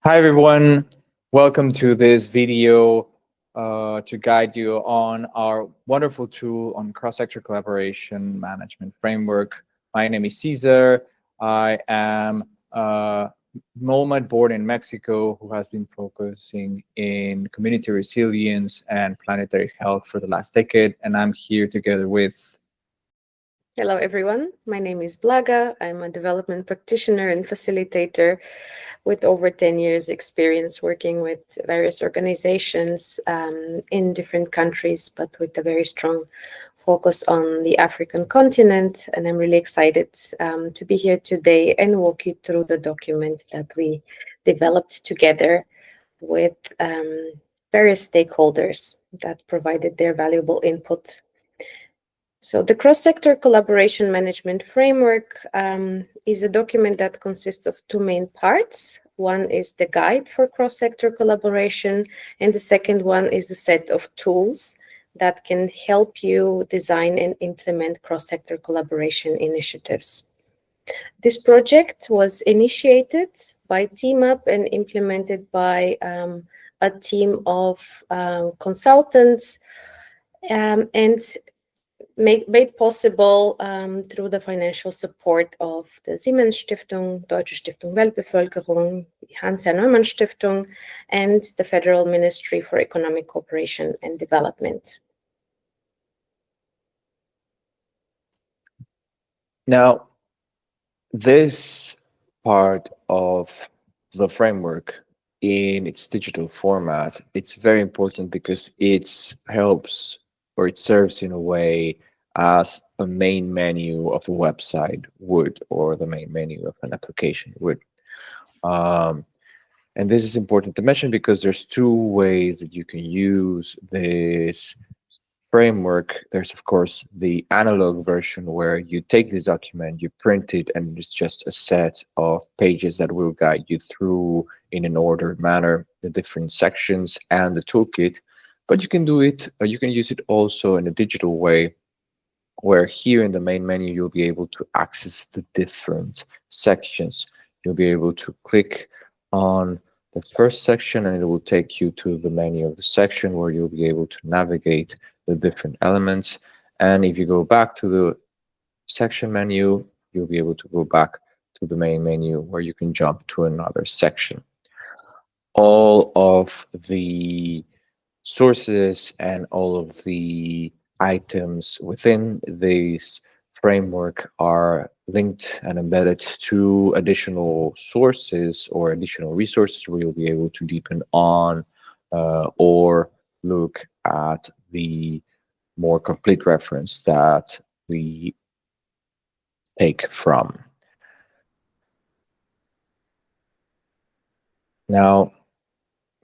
Hi everyone, welcome to this video to guide you on our wonderful tool on cross-sector collaboration management framework. My name is Cesar. I am a nomad born in Mexico who has been focusing in community resilience and planetary health for the last decade, and I'm here together with... Hello, everyone. My name is Blaga. I'm a development practitioner and facilitator with over 10 years experience working with various organizations in different countries, but with a very strong focus on the African continent. And I'm really excited to be here today and walk you through the document that we developed together with various stakeholders that provided their valuable input. So the cross-sector collaboration management framework is a document that consists of two main parts. One is the guide for cross-sector collaboration, and the second one is a set of tools that can help you design and implement cross-sector collaboration initiatives. This project was initiated by TeamUp and implemented by a team of consultants and made possible through the financial support of the Siemens Stiftung, Deutsche Stiftung Weltbevölkerung, the Neumann Stiftung, and the Federal Ministry for Economic Cooperation and Development. Now, this part of the framework in its digital format, it's very important because it helps, or it serves in a way as a main menu of a website would, or the main menu of an application would. And this is important to mention because there's two ways that you can use this framework. There's, of course, the analog version where you take this document, you print it, and it's just a set of pages that will guide you through in an ordered manner the different sections and the toolkit. But you can do it, you can use it also in a digital way, where here in the main menu, you'll be able to access the different sections. You'll be able to click on the first section and it will take you to the menu of the section where you'll be able to navigate the different elements. And if you go back to the section menu, you'll be able to go back to the main menu where you can jump to another section. All of the sources and all of the items within this framework are linked and embedded to additional sources or additional resources where you'll be able to deepen on or look at the more complete reference that we take from. Now,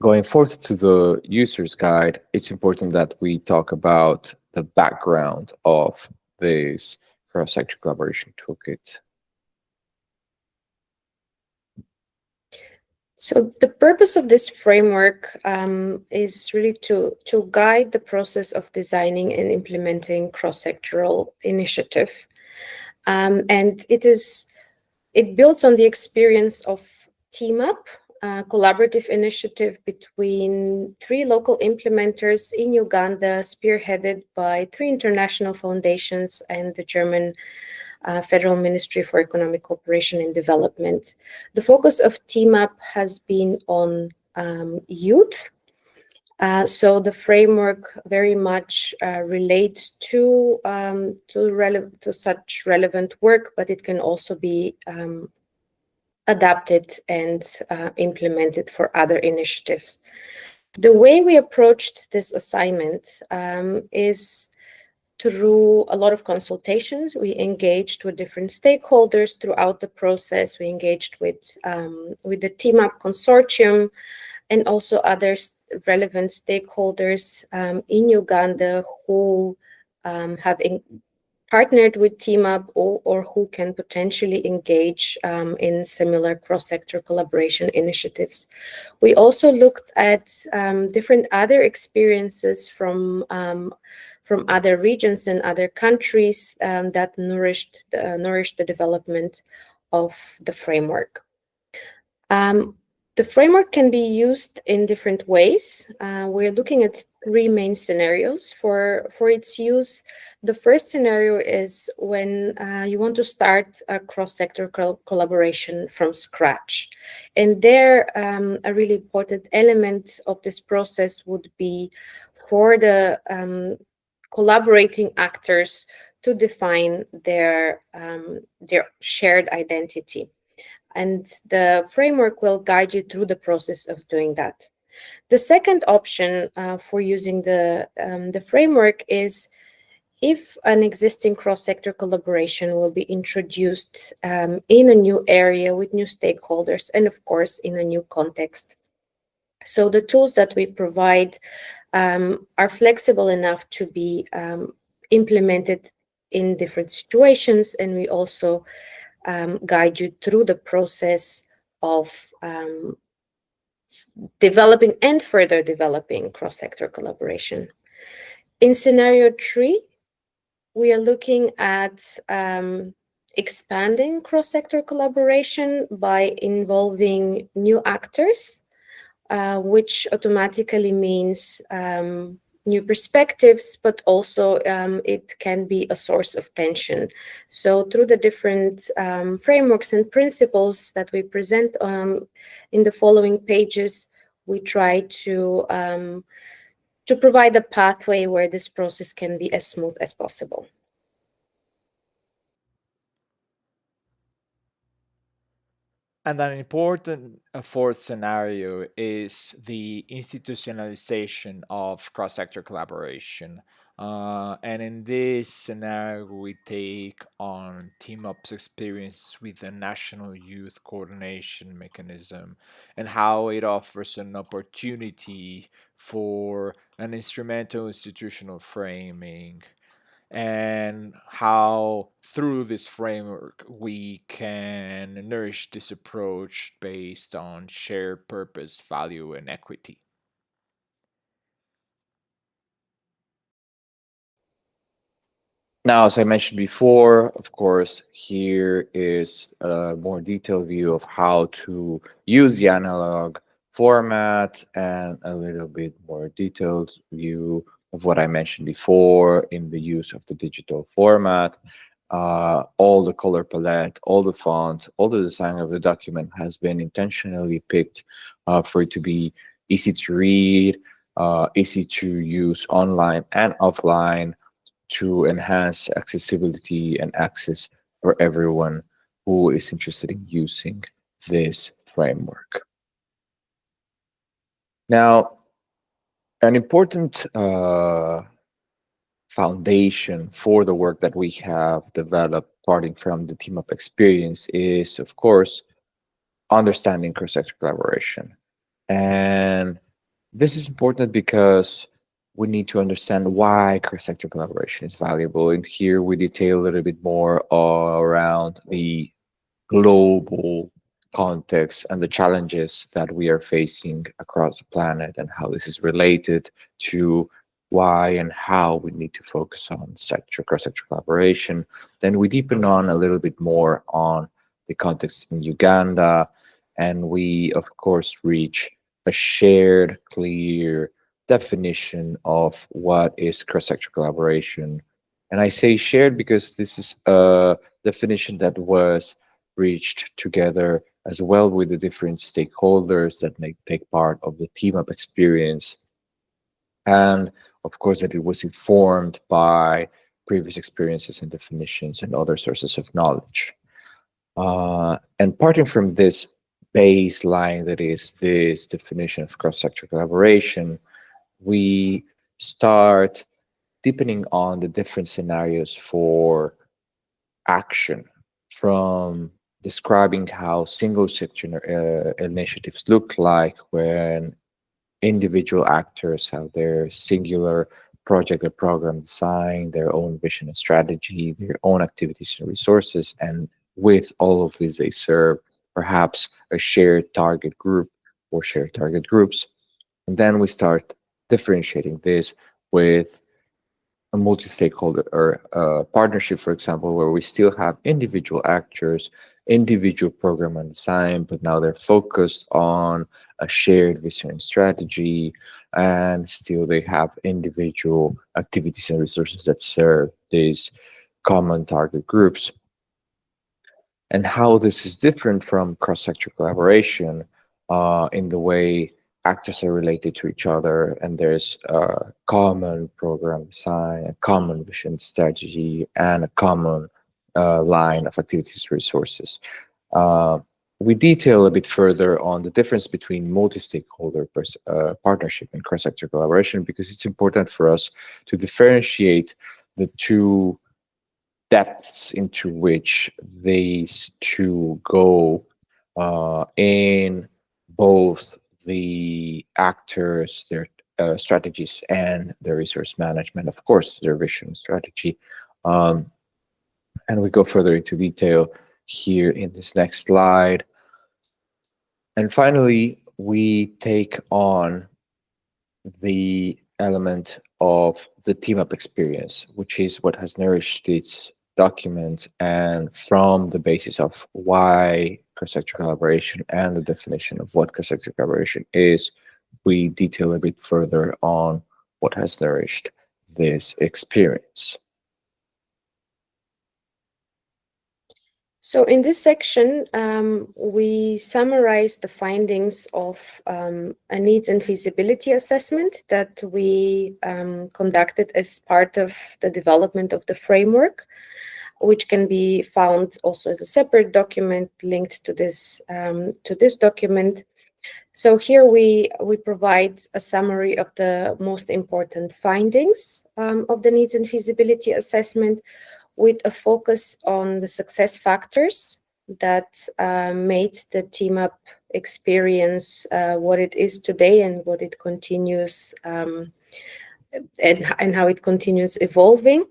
going forth to the user's guide, it's important that we talk about the background of this cross-sector collaboration toolkit. So the purpose of this framework is really to guide the process of designing and implementing cross-sectoral initiative. And it builds on the experience of TeamUp, a collaborative initiative between 3 local implementers in Uganda, spearheaded by 3 international foundations and the German Federal Ministry for Economic Cooperation and Development. The focus of TeamUp has been on youth. So the framework very much relates to such relevant work, but it can also be adapted and implemented for other initiatives. The way we approached this assignment is through a lot of consultations. We engaged with different stakeholders throughout the process. We engaged with the TeamUp consortium and also other relevant stakeholders in Uganda who have partnered with TeamUp or who can potentially engage in similar cross-sector collaboration initiatives. We also looked at different other experiences from other regions and other countries that nourished the development of the framework. The framework can be used in different ways. We're looking at three main scenarios for its use. The first scenario is when you want to start a cross-sectoral collaboration from scratch. And there, a really important element of this process would be for the collaborating actors to define their shared identity. And the framework will guide you through the process of doing that. The second option for using the framework is if an existing cross-sector collaboration will be introduced in a new area with new stakeholders and, of course, in a new context. So the tools that we provide are flexible enough to be implemented in different situations, and we also guide you through the process of developing and further developing cross-sector collaboration. In scenario 3, we are looking at expanding cross-sector collaboration by involving new actors, which automatically means new perspectives, but also it can be a source of tension. So through the different frameworks and principles that we present in the following pages, we try to provide a pathway where this process can be as smooth as possible. And an important fourth scenario is the institutionalization of cross-sector collaboration. And in this scenario, we take on TeamUp's experience with the National Youth Coordination Mechanism and how it offers an opportunity for an instrumental institutional framing, and how through this framework we can nourish this approach based on shared purpose, value, and equity. Now, as I mentioned before, of course, here is a more detailed view of how to use the analog format and a little bit more detailed view of what I mentioned before in the use of the digital format. All the color palette, all the font, all the design of the document has been intentionally picked for it to be easy to read, easy to use online and offline, to enhance accessibility and access for everyone who is interested in using this framework. Now, an important foundation for the work that we have developed starting from the TeamUp experience is, of course, understanding cross-sector collaboration. And this is important because we need to understand why cross-sector collaboration is valuable. And here we detail a little bit more around the global context and the challenges that we are facing across the planet and how this is related to why and how we need to focus on cross-sector collaboration. Then we deepen on a little bit more on the context in Uganda, and we, of course, reach a shared, clear definition of what is cross-sector collaboration. And I say shared because this is a definition that was reached together as well with the different stakeholders that may take part of the TeamUp experience. And of course, that it was informed by previous experiences and definitions and other sources of knowledge. And parting from this baseline that is this definition of cross-sector collaboration, we start deepening on the different scenarios for action, from describing how single sector initiatives look like when individual actors have their singular project or program design, their own vision and strategy, their own activities and resources, and with all of these they serve perhaps a shared target group or shared target groups. And then we start differentiating this with a multi-stakeholder or a partnership, for example, where we still have individual actors individual program and design, but now they're focused on a shared vision and strategy, and still they have individual activities and resources that serve these common target groups. And how this is different from cross-sector collaboration in the way actors are related to each other, and there's a common program design, a common vision strategy, and a common line of activities resources. We detail a bit further on the difference between multi-stakeholder partnership and cross-sector collaboration, because it's important for us to differentiate the two depths into which these two go in both the actors, their strategies, and their resource management, of course, their vision strategy. And we go further into detail here in this next slide. And finally, we take on the element of the TeamUp experience, which is what has nourished its document, and from the basis of why cross-sector collaboration and the definition of what cross-sector collaboration is, we detail a bit further on what has nourished this experience. So in this section, we summarize the findings of a needs and feasibility assessment that we conducted as part of the development of the framework, which can be found also as a separate document linked to this document. So here we provide a summary of the most important findings of the needs and feasibility assessment, with a focus on the success factors that made the TeamUp experience what it is today and what it continues and how it continues evolving,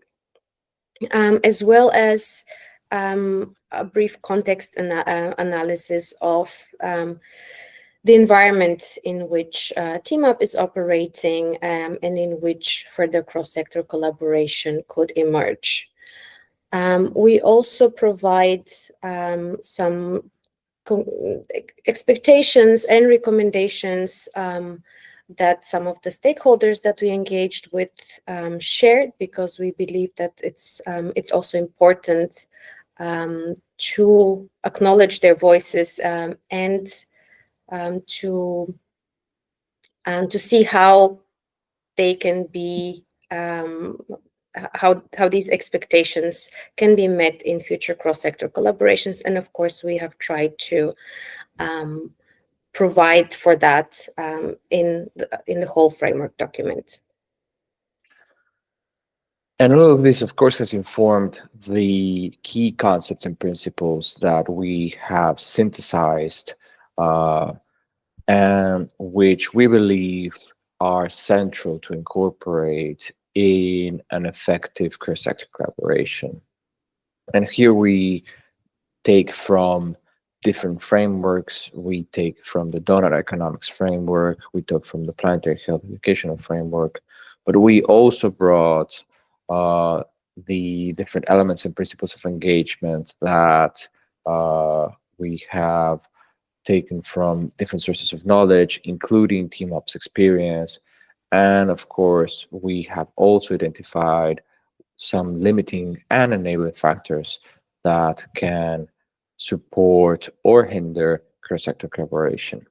as well as a brief context analysis of the environment in which TeamUp is operating and in which further cross-sector collaboration could emerge. We also provide some expectations and recommendations that some of the stakeholders that we engaged with shared, because we believe that it's also important to acknowledge their voices and to see how they can be how these expectations can be met in future cross-sector collaborations. And of course, we have tried to provide for that in the whole framework document. And all of this, of course, has informed the key concepts and principles that we have synthesized and which we believe are central to incorporate in an effective cross-sector collaboration. And here we take from different frameworks. We take from the Doughnut economics framework, we took from the Planetary Health educational framework, but we also brought the different elements and principles of engagement that we have taken from different sources of knowledge, including TeamUp's experience. And of course, we have also identified some limiting and enabling factors that can support or hinder cross-sector collaboration.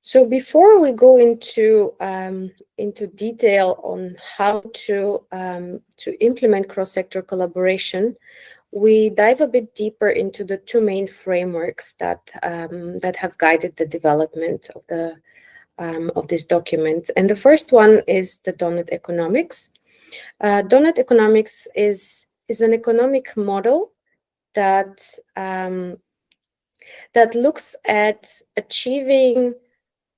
So before we go into detail on how to implement cross-sector collaboration, we dive a bit deeper into the two main frameworks that have guided the development of this document. And the first one is the Doughnut economics. Doughnut economics is an economic model that looks at achieving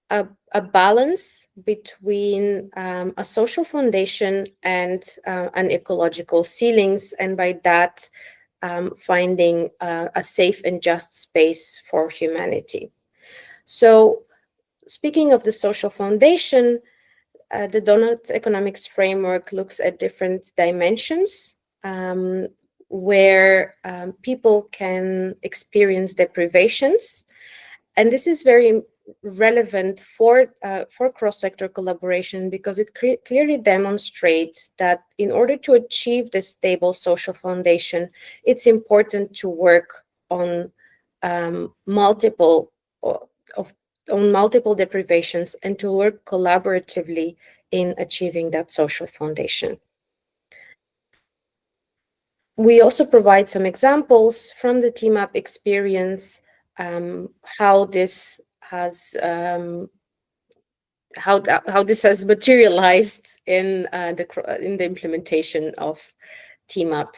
a balance between a social foundation and an ecological ceilings, and by that finding a safe and just space for humanity. So speaking of the social foundation, the Doughnut economics framework looks at different dimensions where people can experience deprivations. And this is very relevant for cross-sector collaboration, because it clearly demonstrates that in order to achieve this stable social foundation, it's important to work on multiple deprivations and to work collaboratively in achieving that social foundation. We also provide some examples from the TeamUp experience, how this has materialized in the implementation of TeamUp.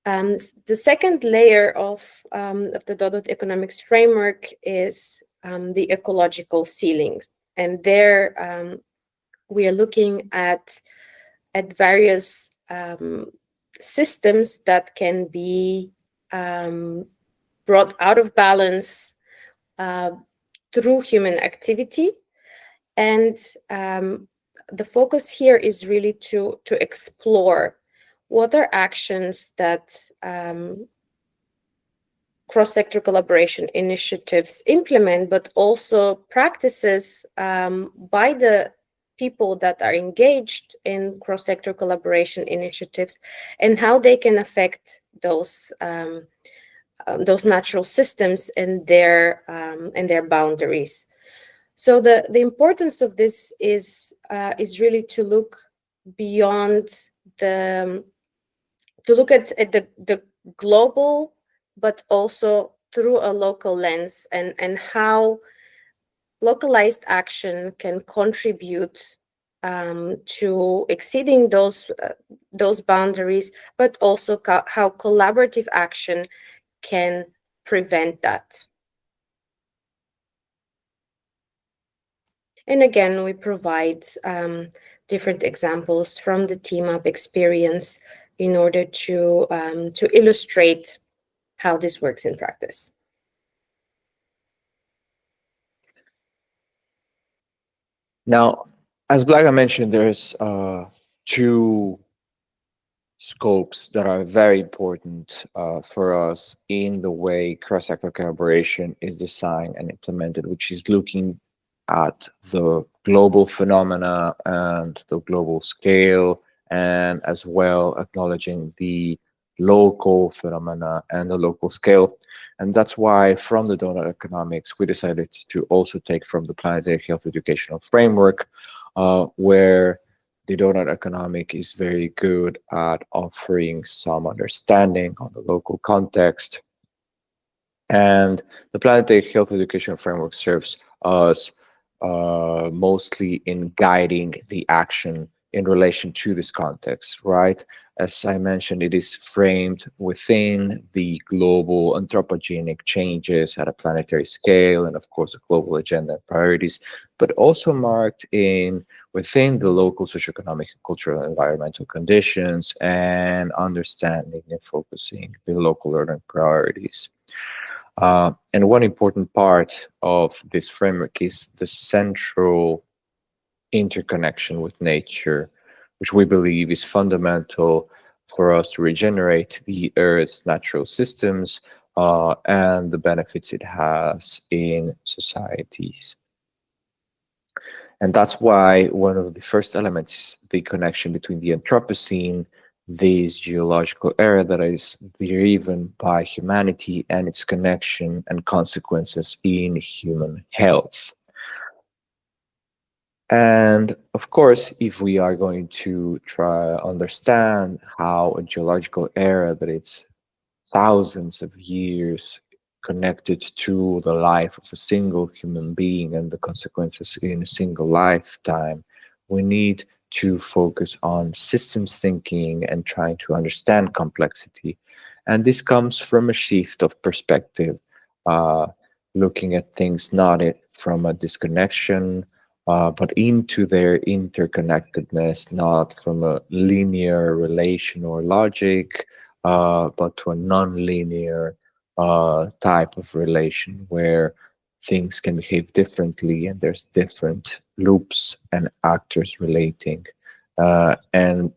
The second layer of the Doughnut economics framework is the ecological ceilings, and there we are looking at various systems that can be brought out of balance through human activity. And the focus here is really to explore what are actions that cross-sector collaboration initiatives implement, but also practices by the people that are engaged in cross-sector collaboration initiatives, and how they can affect those natural systems and their boundaries. So the importance of this is really to look beyond to look at the global, but also through a local lens, and how localized action can contribute to exceeding those boundaries, but also how collaborative action can prevent that. And again, we provide different examples from the TeamUp experience in order to illustrate how this works in practice. Now, as Blaga mentioned, there's two scopes that are very important for us in the way cross-sector collaboration is designed and implemented, which is looking at the global phenomena and the global scale, and as well acknowledging the local phenomena and the local scale. And that's why from the Doughnut economics, we decided to also take from the Planetary Health educational framework, where the Doughnut economic is very good at offering some understanding on the local context. And the Planetary Health education framework serves us mostly in guiding the action in relation to this context, right? As I mentioned, it is framed within the global anthropogenic changes at a planetary scale, and of course, a global agenda and priorities, but also marked within the local socioeconomic and cultural and environmental conditions, and understanding and focusing the local learning priorities. And one important part of this framework is the central interconnection with nature, which we believe is fundamental for us to regenerate the Earth's natural systems and the benefits it has in societies. And that's why one of the first elements is the connection between the Anthropocene, this geological era that is driven by humanity, and its connection and consequences in human health. And of course, if we are going to try to understand how a geological era that it's thousands of years connected to the life of a single human being and the consequences in a single lifetime, we need to focus on systems thinking and trying to understand complexity. And this comes from a shift of perspective, looking at things not from a disconnection, but into their interconnectedness, not from a linear relation or logic, but to a non-linear type of relation where things can behave differently and there's different loops and actors relating. And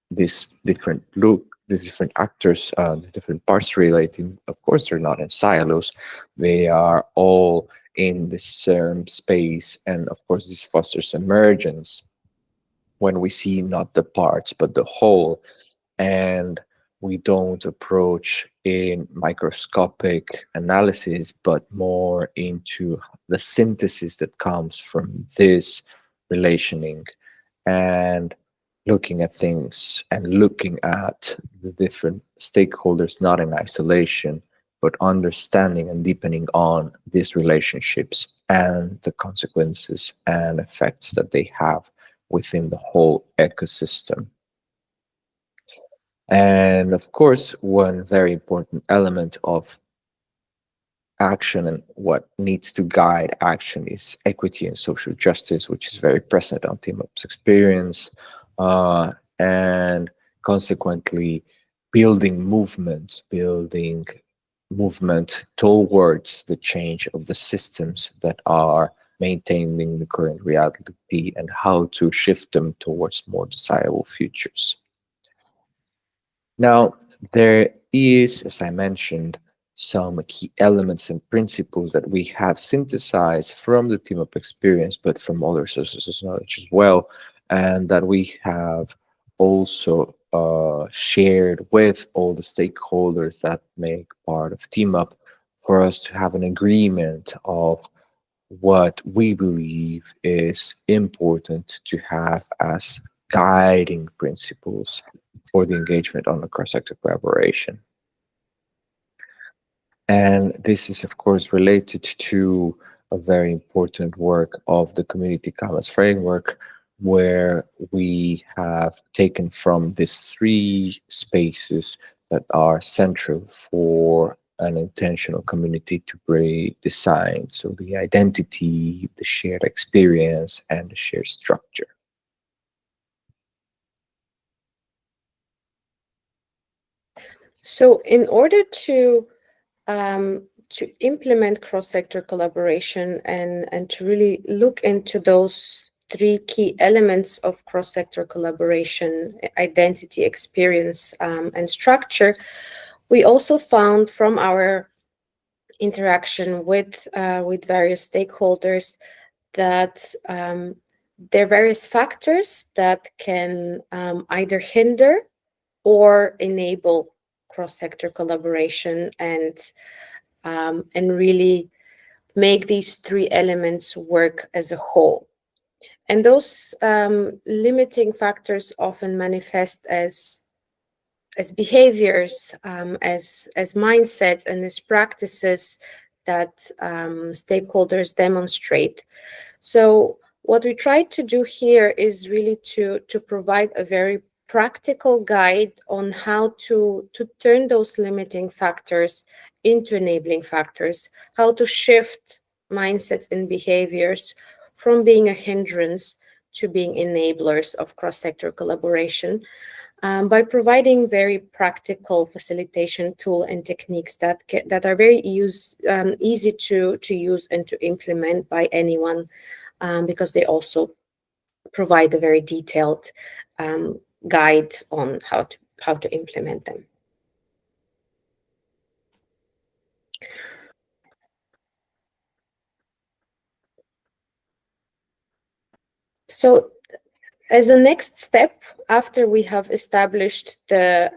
these different these different actors, the different parts relating, of course, they're not in silos. They are all in the same space. And of course, this fosters emergence when we see not the parts, but the whole. And we don't approach in microscopic analysis, but more into the synthesis that comes from this relationing and looking at things and looking at the different stakeholders, not in isolation, but understanding and deepening on these relationships and the consequences and effects that they have within the whole ecosystem. And of course, one very important element of action and what needs to guide action is equity and social justice, which is very present on TeamUp's experience, and consequently building movement towards the change of the systems that are maintaining the current reality and how to shift them towards more desirable futures. Now, there is, as I mentioned, some key elements and principles that we have synthesized from the TeamUp experience, but from other sources of knowledge as well, and that we have also shared with all the stakeholders that make part of TeamUp for us to have an agreement of what we believe is important to have as guiding principles for the engagement on the cross-sector collaboration. And this is, of course, related to a very important work of the Community Commons Framework, where we have taken from these three spaces that are central for an intentional community to be designed. So the identity, the shared experience, and the shared structure. So in order to implement cross-sector collaboration and to really look into those three key elements of cross-sector collaboration, identity, experience, and structure, we also found from our interaction with various stakeholders that there are various factors that can either hinder or enable cross-sector collaboration and really make these three elements work as a whole. And those limiting factors often manifest as behaviors, as mindsets, and as practices that stakeholders demonstrate. So what we try to do here is really to provide a very practical guide on how to turn those limiting factors into enabling factors, how to shift mindsets and behaviors from being a hindrance to being enablers of cross-sector collaboration, by providing very practical facilitation tool and techniques that are very easy to use and to implement by anyone, because they also provide a very detailed guide on how to implement them. So as a next step, after we have established the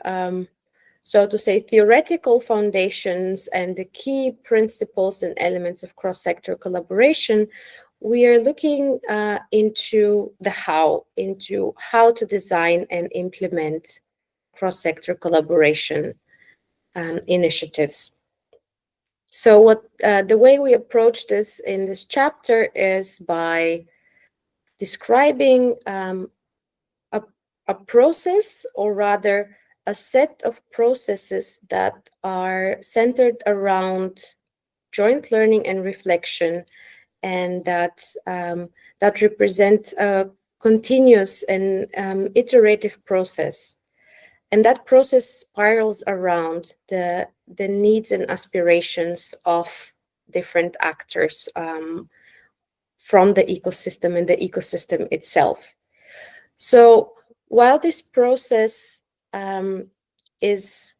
so to say theoretical foundations and the key principles and elements of cross-sector collaboration, we are looking into how to design and implement cross-sector collaboration initiatives. So the way we approach this in this chapter is by describing a process, or rather a set of processes that are centered around joint learning and reflection, and that represent a continuous and iterative process. And that process spirals around the needs and aspirations of different actors from the ecosystem and the ecosystem itself. So while this process is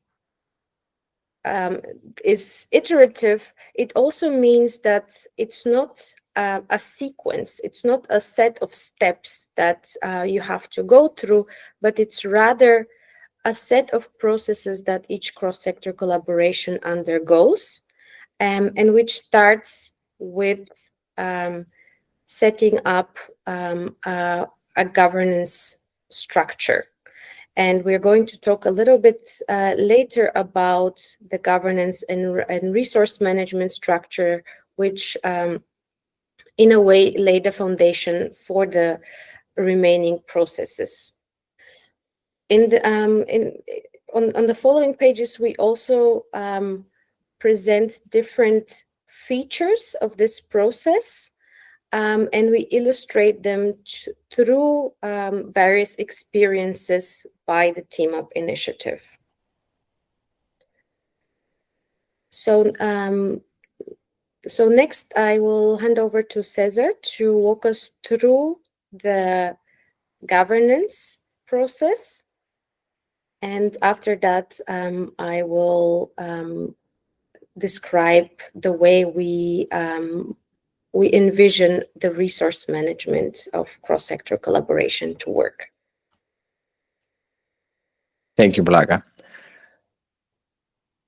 iterative, it also means that it's not a sequence, it's not a set of steps that you have to go through, but it's rather a set of processes that each cross-sector collaboration undergoes, and which starts with setting up a governance structure. And we're going to talk a little bit later about the governance and resource management structure, which in a way lay the foundation for the remaining processes. On the following pages, we also present different features of this process, and we illustrate them through various experiences by the TeamUp initiative. So next I will hand over to Cesar to walk us through the governance process. And after that, I will describe the way we envision the resource management of cross-sector collaboration to work. Thank you, Blaga.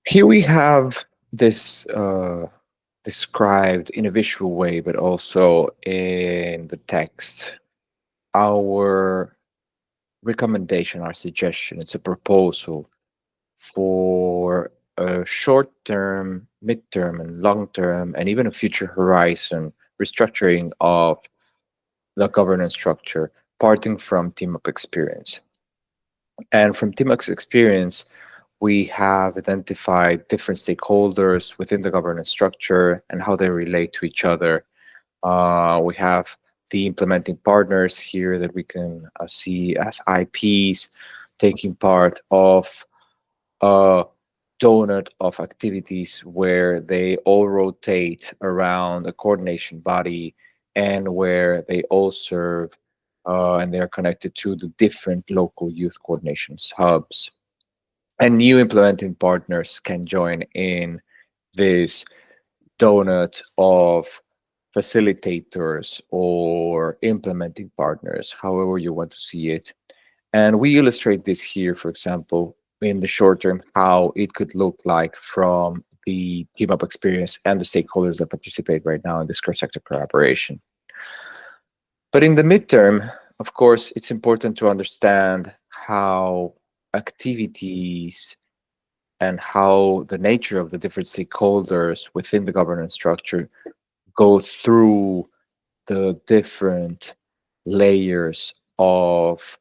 Here we have this described in a visual way, but also in the text. Our recommendation, our suggestion, it's a proposal for a short-term, mid-term, and long-term, and even a future horizon restructuring of the governance structure, parting from TeamUp experience. And from TeamUp's experience, we have identified different stakeholders within the governance structure and how they relate to each other. We have the implementing partners here that we can see as IPs taking part of a donut of activities where they all rotate around a coordination body and where they all serve and they are connected to the different local youth coordination hubs. And new implementing partners can join in this donut of facilitators or implementing partners, however you want to see it. And we illustrate this here, for example, in the short term, how it could look like from the TeamUp experience and the stakeholders that participate right now in this cross-sector collaboration. But in the midterm, of course, it's important to understand how activities and how the nature of the different stakeholders within the governance structure go through the different layers of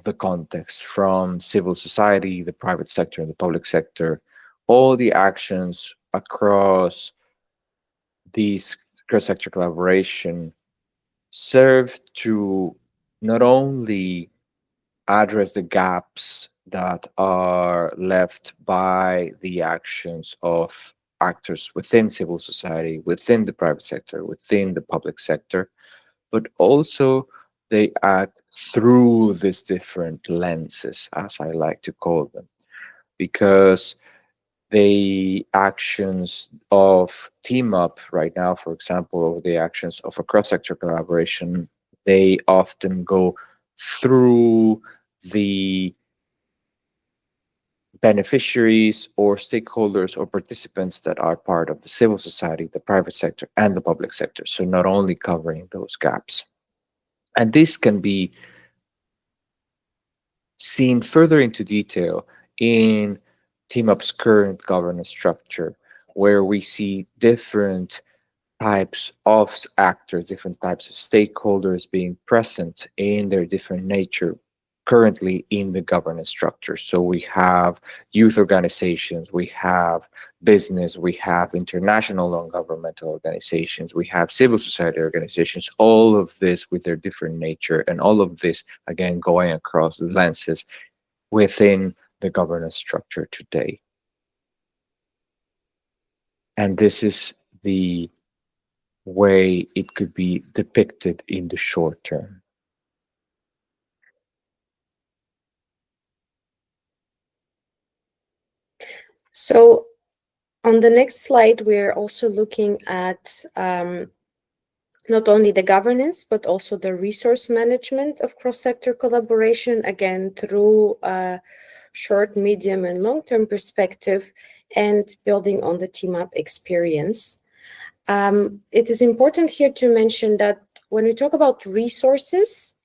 the context, from civil society, the private sector, and the public sector. All the actions across these cross-sector collaboration serve to not only address the gaps that are left by the actions of actors within civil society, within the private sector, within the public sector, but also they act through these different lenses, as I like to call them, because the actions of TeamUp right now, for example, or the actions of a cross-sector collaboration, they often go through the beneficiaries or stakeholders or participants that are part of the civil society, the private sector, and the public sector. So not only covering those gaps. And this can be seen further into detail in TeamUp's current governance structure, where we see different types of actors, different types of stakeholders being present in their different nature currently in the governance structure. So we have youth organizations, we have business, we have international non-governmental organizations, we have civil society organizations, all of this with their different nature, and all of this, again, going across the lenses within the governance structure today. And this is the way it could be depicted in the short term. So on the next slide, we're also looking at not only the governance, but also the resource management of cross-sector collaboration, again, through a short, medium, and long-term perspective, and building on the TeamUp experience. It is important here to mention that when we talk about resources,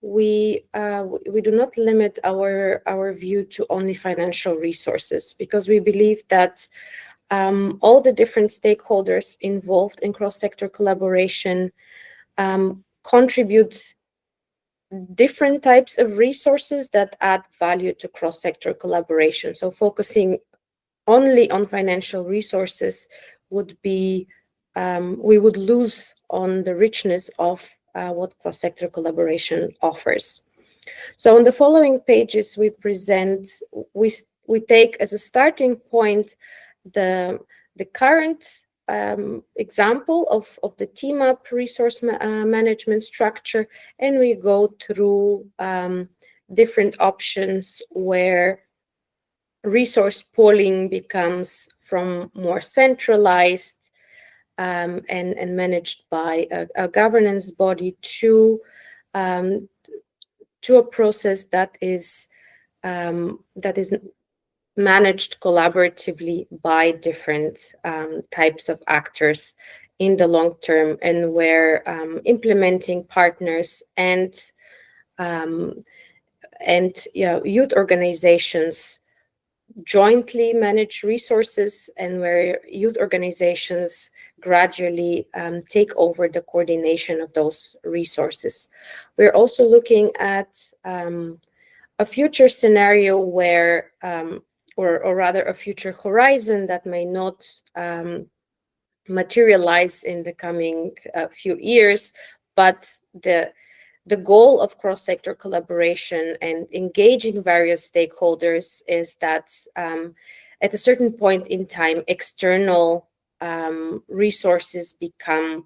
we do not limit our view to only financial resources, because we believe that all the different stakeholders involved in cross-sector collaboration contribute different types of resources that add value to cross-sector collaboration. So focusing only on financial resources would be, we would lose on the richness of what cross-sector collaboration offers. So on the following pages, we present, we take as a starting point the current example of the TeamUp resource management structure, and we go through different options where resource pooling becomes from more centralized and managed by a governance body to a process that is managed collaboratively by different types of actors in the long term, and where implementing partners and youth organizations jointly manage resources, and where youth organizations gradually take over the coordination of those resources. We're also looking at a future scenario where, or rather a future horizon that may not materialize in the coming few years, but the goal of cross-sector collaboration and engaging various stakeholders is that at a certain point in time, external resources become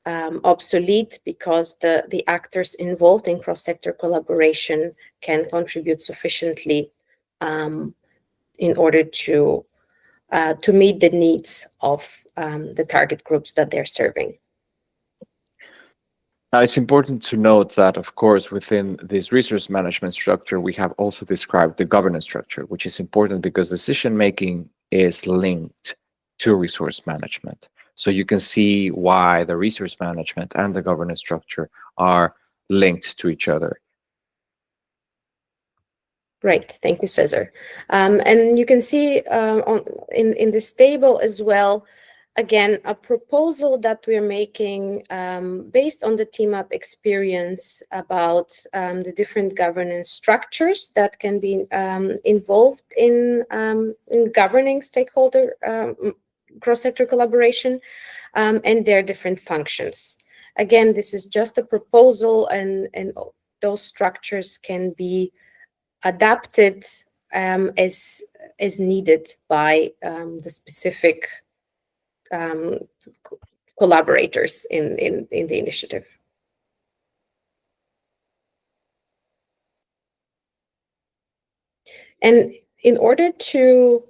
obsolete, because the actors involved in cross-sector collaboration can contribute sufficiently in order to meet the needs of the target groups that they're serving. Now, it's important to note that, of course, within this resource management structure, we have also described the governance structure, which is important because decision-making is linked to resource management. So you can see why the resource management and the governance structure are linked to each other. Right, thank you, Cesar. And you can see in this table as well, again, a proposal that we're making based on the TeamUp experience about the different governance structures that can be involved in governing stakeholder cross-sector collaboration and their different functions. Again, this is just a proposal, and those structures can be adapted as needed by the specific collaborators in the initiative. And in order to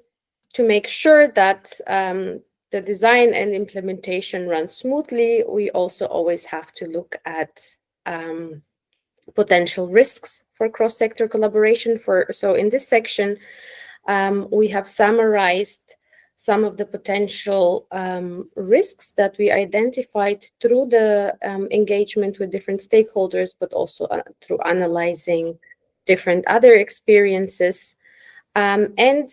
make sure that the design and implementation run smoothly, we also always have to look at potential risks for cross-sector collaboration. So in this section, we have summarized some of the potential risks that we identified through the engagement with different stakeholders, but also through analyzing different other experiences. And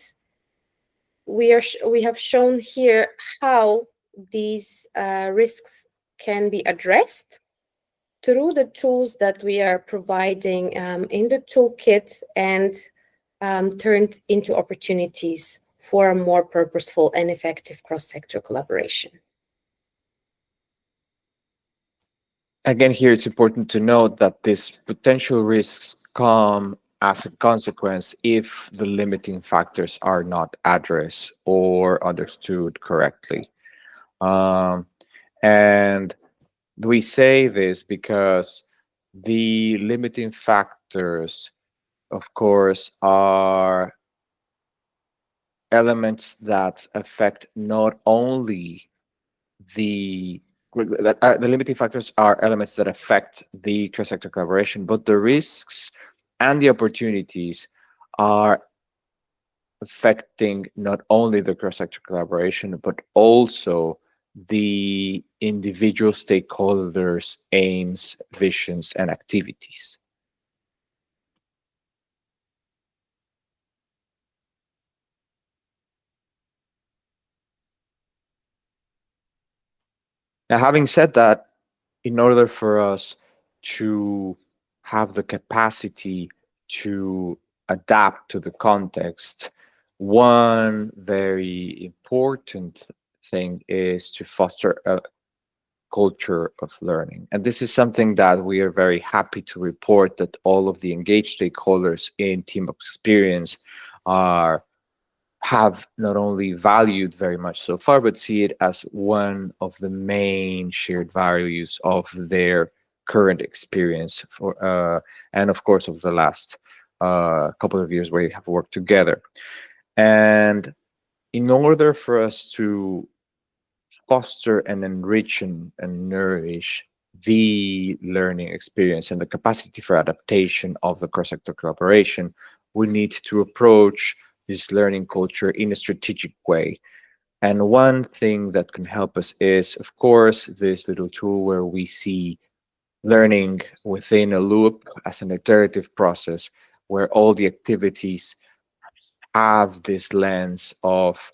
we have shown here how these risks can be addressed through the tools that we are providing in the toolkit, and turned into opportunities for a more purposeful and effective cross-sector collaboration. Again, here it's important to note that these potential risks come as a consequence if the limiting factors are not addressed or understood correctly. And we say this because the limiting factors, of course, are elements that affect not only the limiting factors are elements that affect the cross-sector collaboration, but the risks and the opportunities are affecting not only the cross-sector collaboration, but also the individual stakeholders' aims, visions, and activities. Now, having said that, in order for us to have the capacity to adapt to the context, one very important thing is to foster a culture of learning. And this is something that we are very happy to report that all of the engaged stakeholders in TeamUp experience have not only valued very much so far, but see it as one of the main shared values of their current experience and of course of the last couple of years where they have worked together. And in order for us to foster and enrich and nourish the learning experience and the capacity for adaptation of the cross-sector collaboration, we need to approach this learning culture in a strategic way. And one thing that can help us is, of course, this little tool where we see learning within a loop as an iterative process where all the activities have this lens of,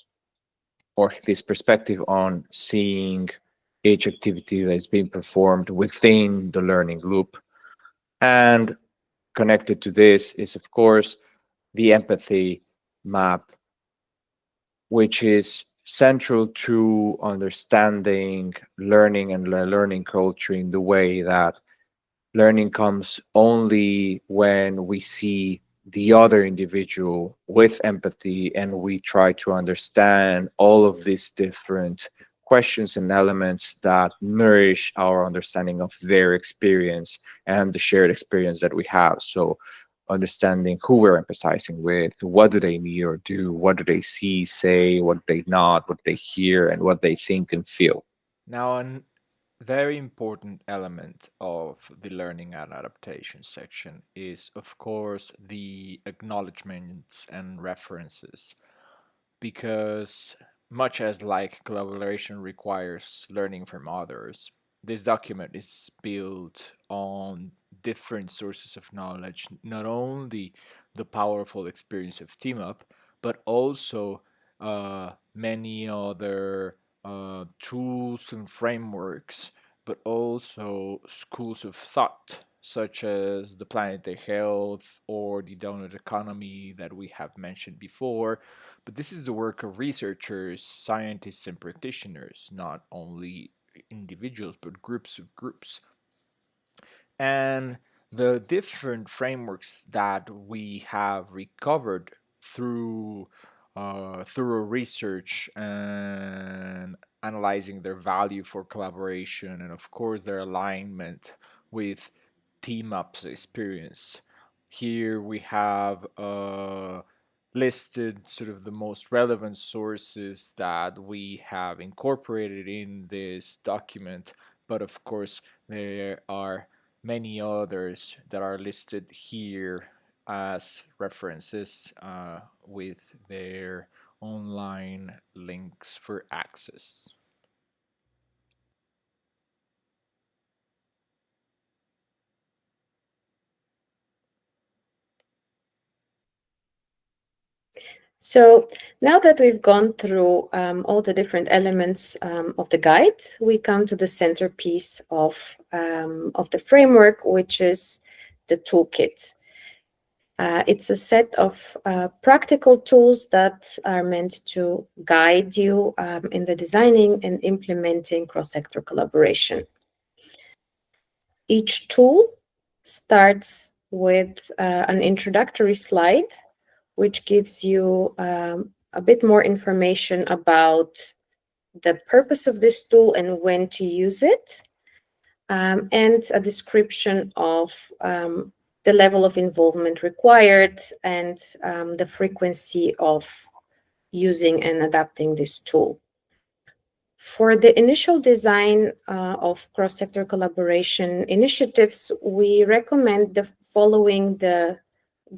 or this perspective on seeing each activity that is being performed within the learning loop. And connected to this is, of course, the empathy map, which is central to understanding learning and learning culture in the way that learning comes only when we see the other individual with empathy and we try to understand all of these different questions and elements that nourish our understanding of their experience and the shared experience that we have. So understanding who we're empathizing with, what do they need or do, what do they see, say, what they not, what they hear, and what they think and feel. Now, a very important element of the learning and adaptation section is, of course, the acknowledgements and references, because much as like collaboration requires learning from others, this document is built on different sources of knowledge, not only the powerful experience of TeamUp, but also many other tools and frameworks, but also schools of thought, such as the Planetary Health or the Doughnut economy that we have mentioned before. But this is the work of researchers, scientists, and practitioners, not only individuals, but groups of groups. And the different frameworks that we have recovered through thorough research and analyzing their value for collaboration and of course their alignment with TeamUp's experience. Here we have listed sort of the most relevant sources that we have incorporated in this document, but of course there are many others that are listed here as references with their online links for access. So now that we've gone through all the different elements of the guide, we come to the centerpiece of the framework, which is the toolkit. It's a set of practical tools that are meant to guide you in the designing and implementing cross-sector collaboration. Each tool starts with an introductory slide, which gives you a bit more information about the purpose of this tool and when to use it, and a description of the level of involvement required and the frequency of using and adapting this tool. For the initial design of cross-sector collaboration initiatives, we recommend the following the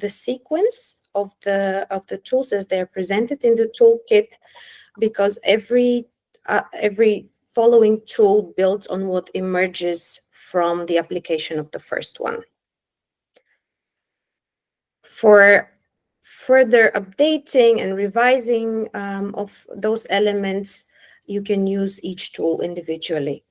sequence of the tools as they are presented in the toolkit, because every following tool builds on what emerges from the application of the first one. For further updating and revising of those elements, you can use each tool individually.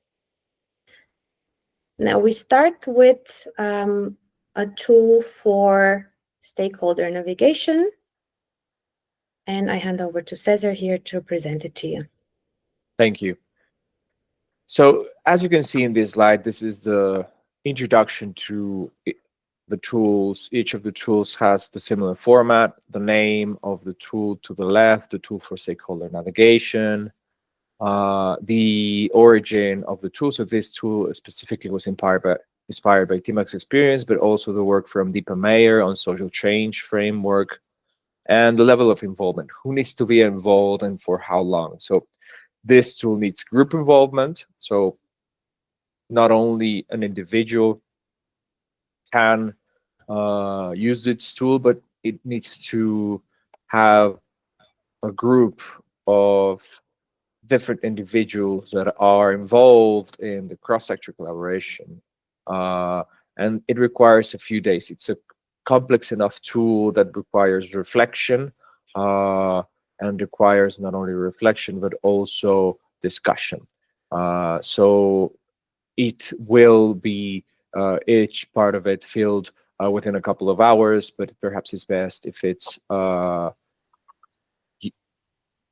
Now we start with a tool for stakeholder navigation, and I hand over to Cesar here to present it to you. Thank you. So as you can see in this slide, this is the introduction to the tools. Each of the tools has the similar format, the name of the tool to the left, the tool for stakeholder navigation, the origin of the tool. So this tool specifically was inspired by TeamUp's experience, but also the work from Deepa Mayer on social change framework, and the level of involvement. Who needs to be involved and for how long? So this tool needs group involvement. So not only an individual can use this tool, but it needs to have a group of different individuals that are involved in the cross-sector collaboration. And it requires a few days. It's a complex enough tool that requires reflection and requires not only reflection, but also discussion. So it will be each part of it filled within a couple of hours, but perhaps it's best if it's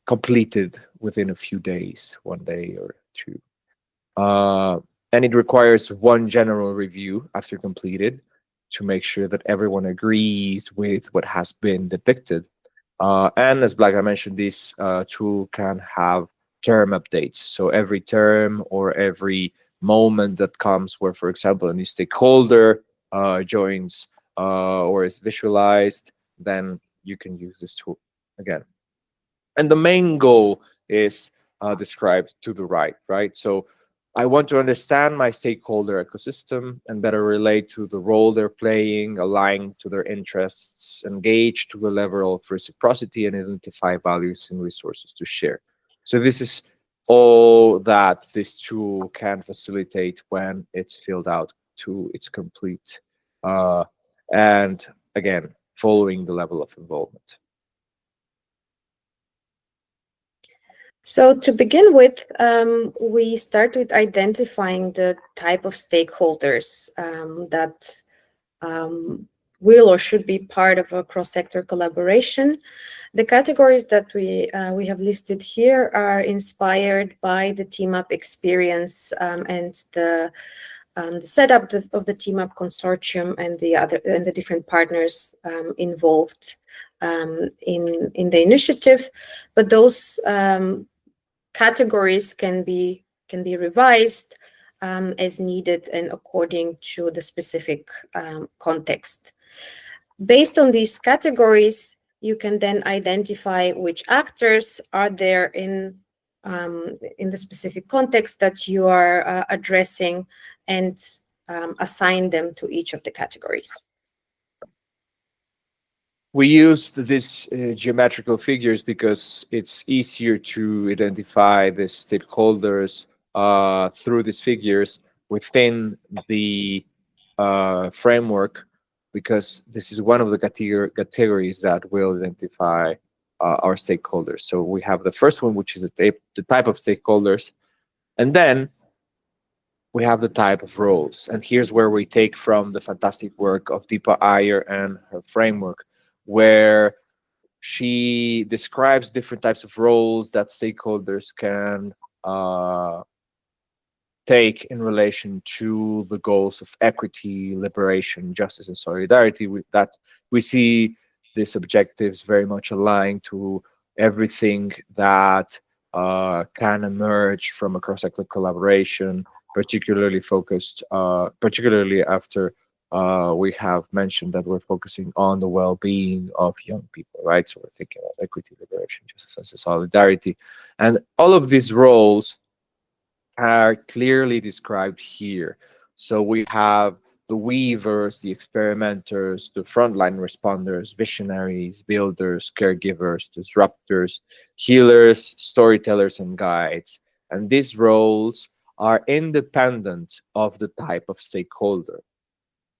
completed within a few days, 1 day or two. And it requires one general review after completed to make sure that everyone agrees with what has been depicted. And as Blaga mentioned, this tool can have term updates. So every term or every moment that comes where, for example, a new stakeholder joins or is visualized, then you can use this tool again. And the main goal is described to the right? So I want to understand my stakeholder ecosystem and better relate to the role they're playing, align to their interests, engage to the level of reciprocity, and identify values and resources to share. So this is all that this tool can facilitate when it's filled out to its complete. And again, following the level of involvement. So to begin with, we start with identifying the type of stakeholders that will or should be part of a cross-sector collaboration. The categories that we have listed here are inspired by the TeamUp experience and the setup of the TeamUp consortium and the different partners involved in the initiative. But those categories can be revised as needed and according to the specific context. Based on these categories, you can then identify which actors are there in the specific context that you are addressing and assign them to each of the categories. We used these geometrical figures because it's easier to identify the stakeholders through these figures within the framework, because this is one of the categories that will identify our stakeholders. So we have the first one, which is the type of stakeholders, and then we have the type of roles. And here's where we take from the fantastic work of Deepa Iyer and her framework, where she describes different types of roles that stakeholders can take in relation to the goals of equity, liberation, justice, and solidarity. We see these objectives very much aligned to everything that can emerge from a cross-sector collaboration, particularly focused, particularly after we have mentioned that we're focusing on the well-being of young people, right? So we're thinking about equity, liberation, justice, and solidarity. And all of these roles are clearly described here. So we have the weavers, the experimenters, the frontline responders, visionaries, builders, caregivers, disruptors, healers, storytellers, and guides. And these roles are independent of the type of stakeholder.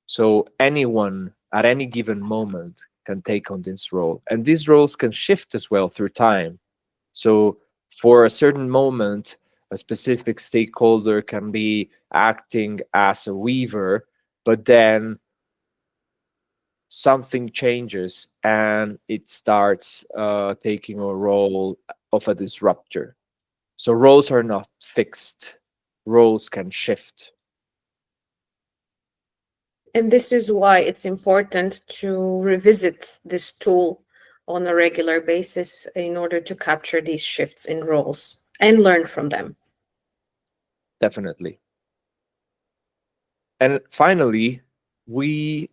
So anyone at any given moment can take on this role. And these roles can shift as well through time. So for a certain moment, a specific stakeholder can be acting as a weaver, but then something changes and it starts taking a role of a disruptor. So roles are not fixed. Roles can shift. And this is why it's important to revisit this tool on a regular basis in order to capture these shifts in roles and learn from them. Definitely. And finally, we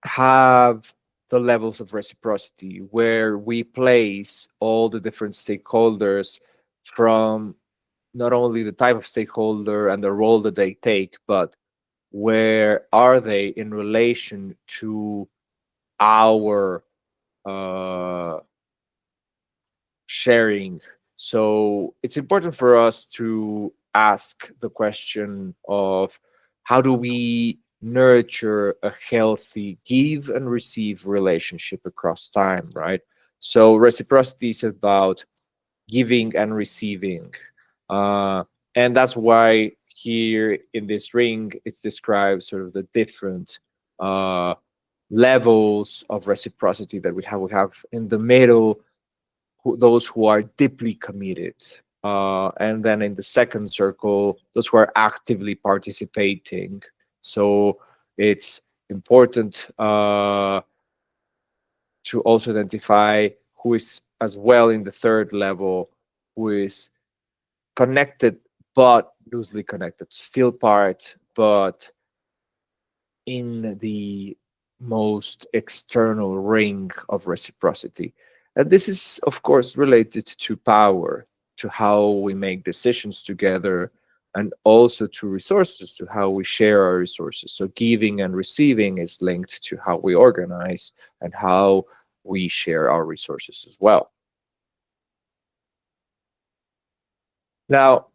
have the levels of reciprocity where we place all the different stakeholders from not only the type of stakeholder and the role that they take, but where are they in relation to our sharing. So it's important for us to ask the question of how do we nurture a healthy give and receive relationship across time, right? So reciprocity is about giving and receiving. And that's why here in this ring, it's described sort of the different levels of reciprocity that we have. We have in the middle those who are deeply committed. And then in the second circle, those who are actively participating. So it's important to also identify who is as well in the third level, who is connected but loosely connected, still part, but in the most external ring of reciprocity. And this is, of course, related to power, to how we make decisions together, and also to resources, to how we share our resources. So giving and receiving is linked to how we organize and how we share our resources as well. Now,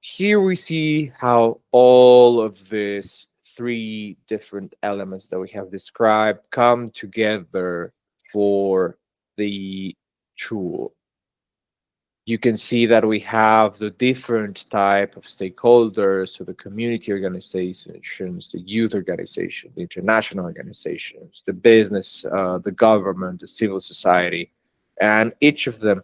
here we see how all of these three different elements that we have described come together for the tool. You can see that we have the different type of stakeholders, so the community organizations, the youth organizations, the international organizations, the business, the government, the civil society, and each of them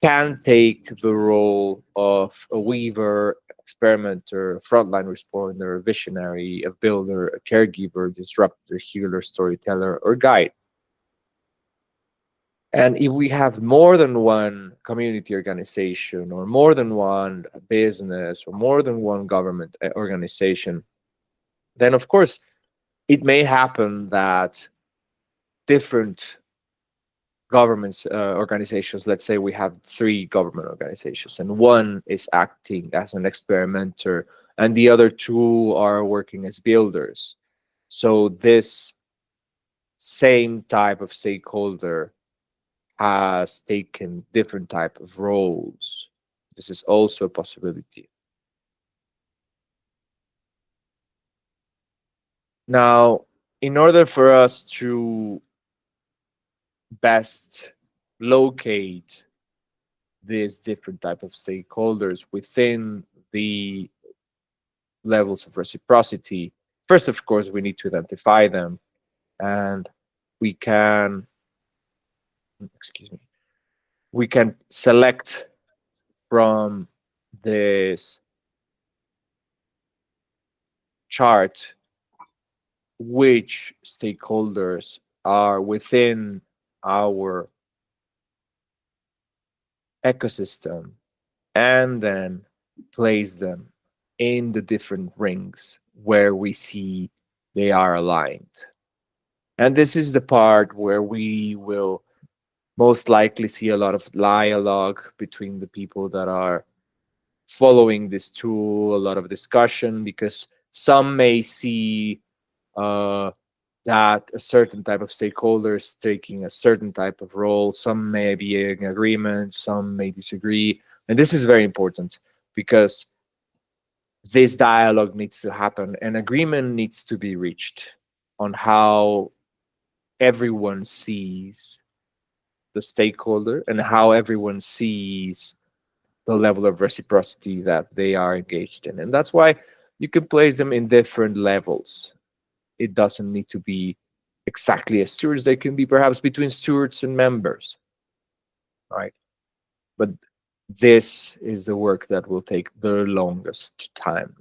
can take the role of a weaver, experimenter, frontline responder, a visionary, a builder, a caregiver, disruptor, healer, storyteller, or guide. And if we have more than one community organization or more than one business or more than one government organization, then of course it may happen that different governments organizations, let's say we have 3 government organizations and one is acting as an experimenter and the other 2 are working as builders. So this same type of stakeholder has taken different type of roles. This is also a possibility. Now, in order for us to best locate these different type of stakeholders within the levels of reciprocity, first, of course, we need to identify them, and we can, excuse me, we can select from this chart which stakeholders are within our ecosystem and then place them in the different rings where we see they are aligned. And this is the part where we will most likely see a lot of dialogue between the people that are following this tool, a lot of discussion, because some may see that a certain type of stakeholders taking a certain type of role, some may be in agreement, some may disagree. And this is very important because this dialogue needs to happen and agreement needs to be reached on how everyone sees the stakeholder and how everyone sees the level of reciprocity that they are engaged in. And that's why you can place them in different levels. It doesn't need to be exactly as stewards. They can be perhaps between stewards and members, right? But this is the work that will take the longest time.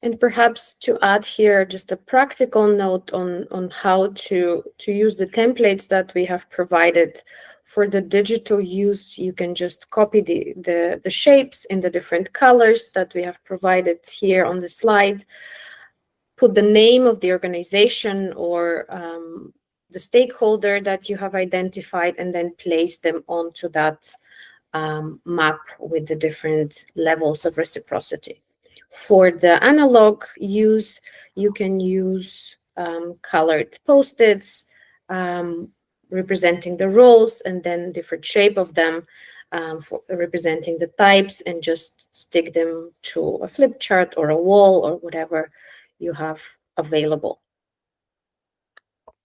And perhaps to add here just a practical note on how to use the templates that we have provided. For the digital use, you can just copy the shapes in the different colors that we have provided here on the slide, put the name of the organization or the stakeholder that you have identified, and then place them onto that map with the different levels of reciprocity. For the analog use, you can use colored post-its representing the roles and then different shape of them for representing the types, and just stick them to a flip chart or a wall or whatever you have available.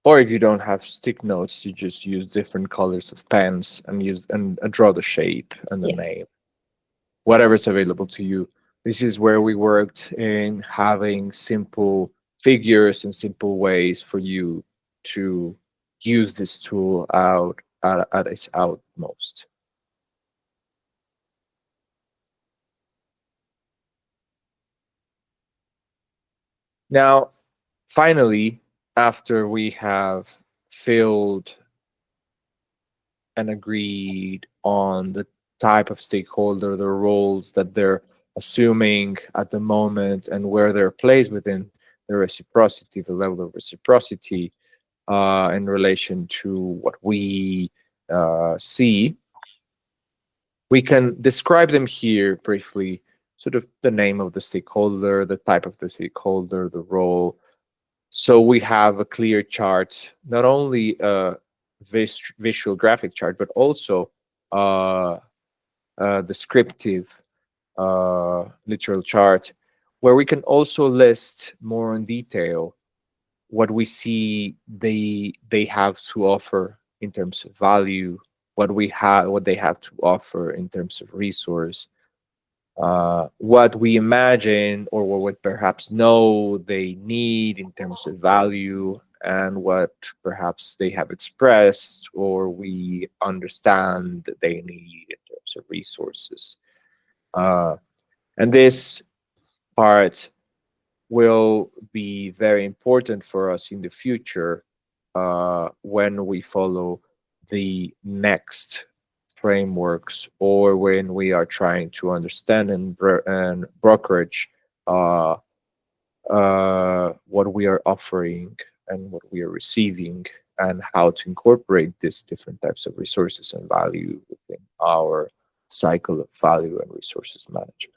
Or if you don't have stick notes, you just use different colors of pens and draw the shape and the name, whatever's available to you. This is where we worked in having simple figures and simple ways for you to use this tool out at its utmost. Now, finally, after we have filled and agreed on the type of stakeholder, the roles that they're assuming at the moment, and where they're placed within the reciprocity, the level of reciprocity in relation to what we see, we can describe them here briefly, sort of the name of the stakeholder, the type of the stakeholder, the role. So we have a clear chart, not only a visual graphic chart, but also a descriptive literal chart, where we can also list more in detail what we see they have to offer in terms of value, what they have to offer in terms of resource, what we imagine or what we perhaps know they need in terms of value, and what perhaps they have expressed or we understand that they need in terms of resources. And this part will be very important for us in the future when we follow the next frameworks, or when we are trying to understand and brokerage what we are offering and what we are receiving, and how to incorporate these different types of resources and value within our cycle of value and resources management.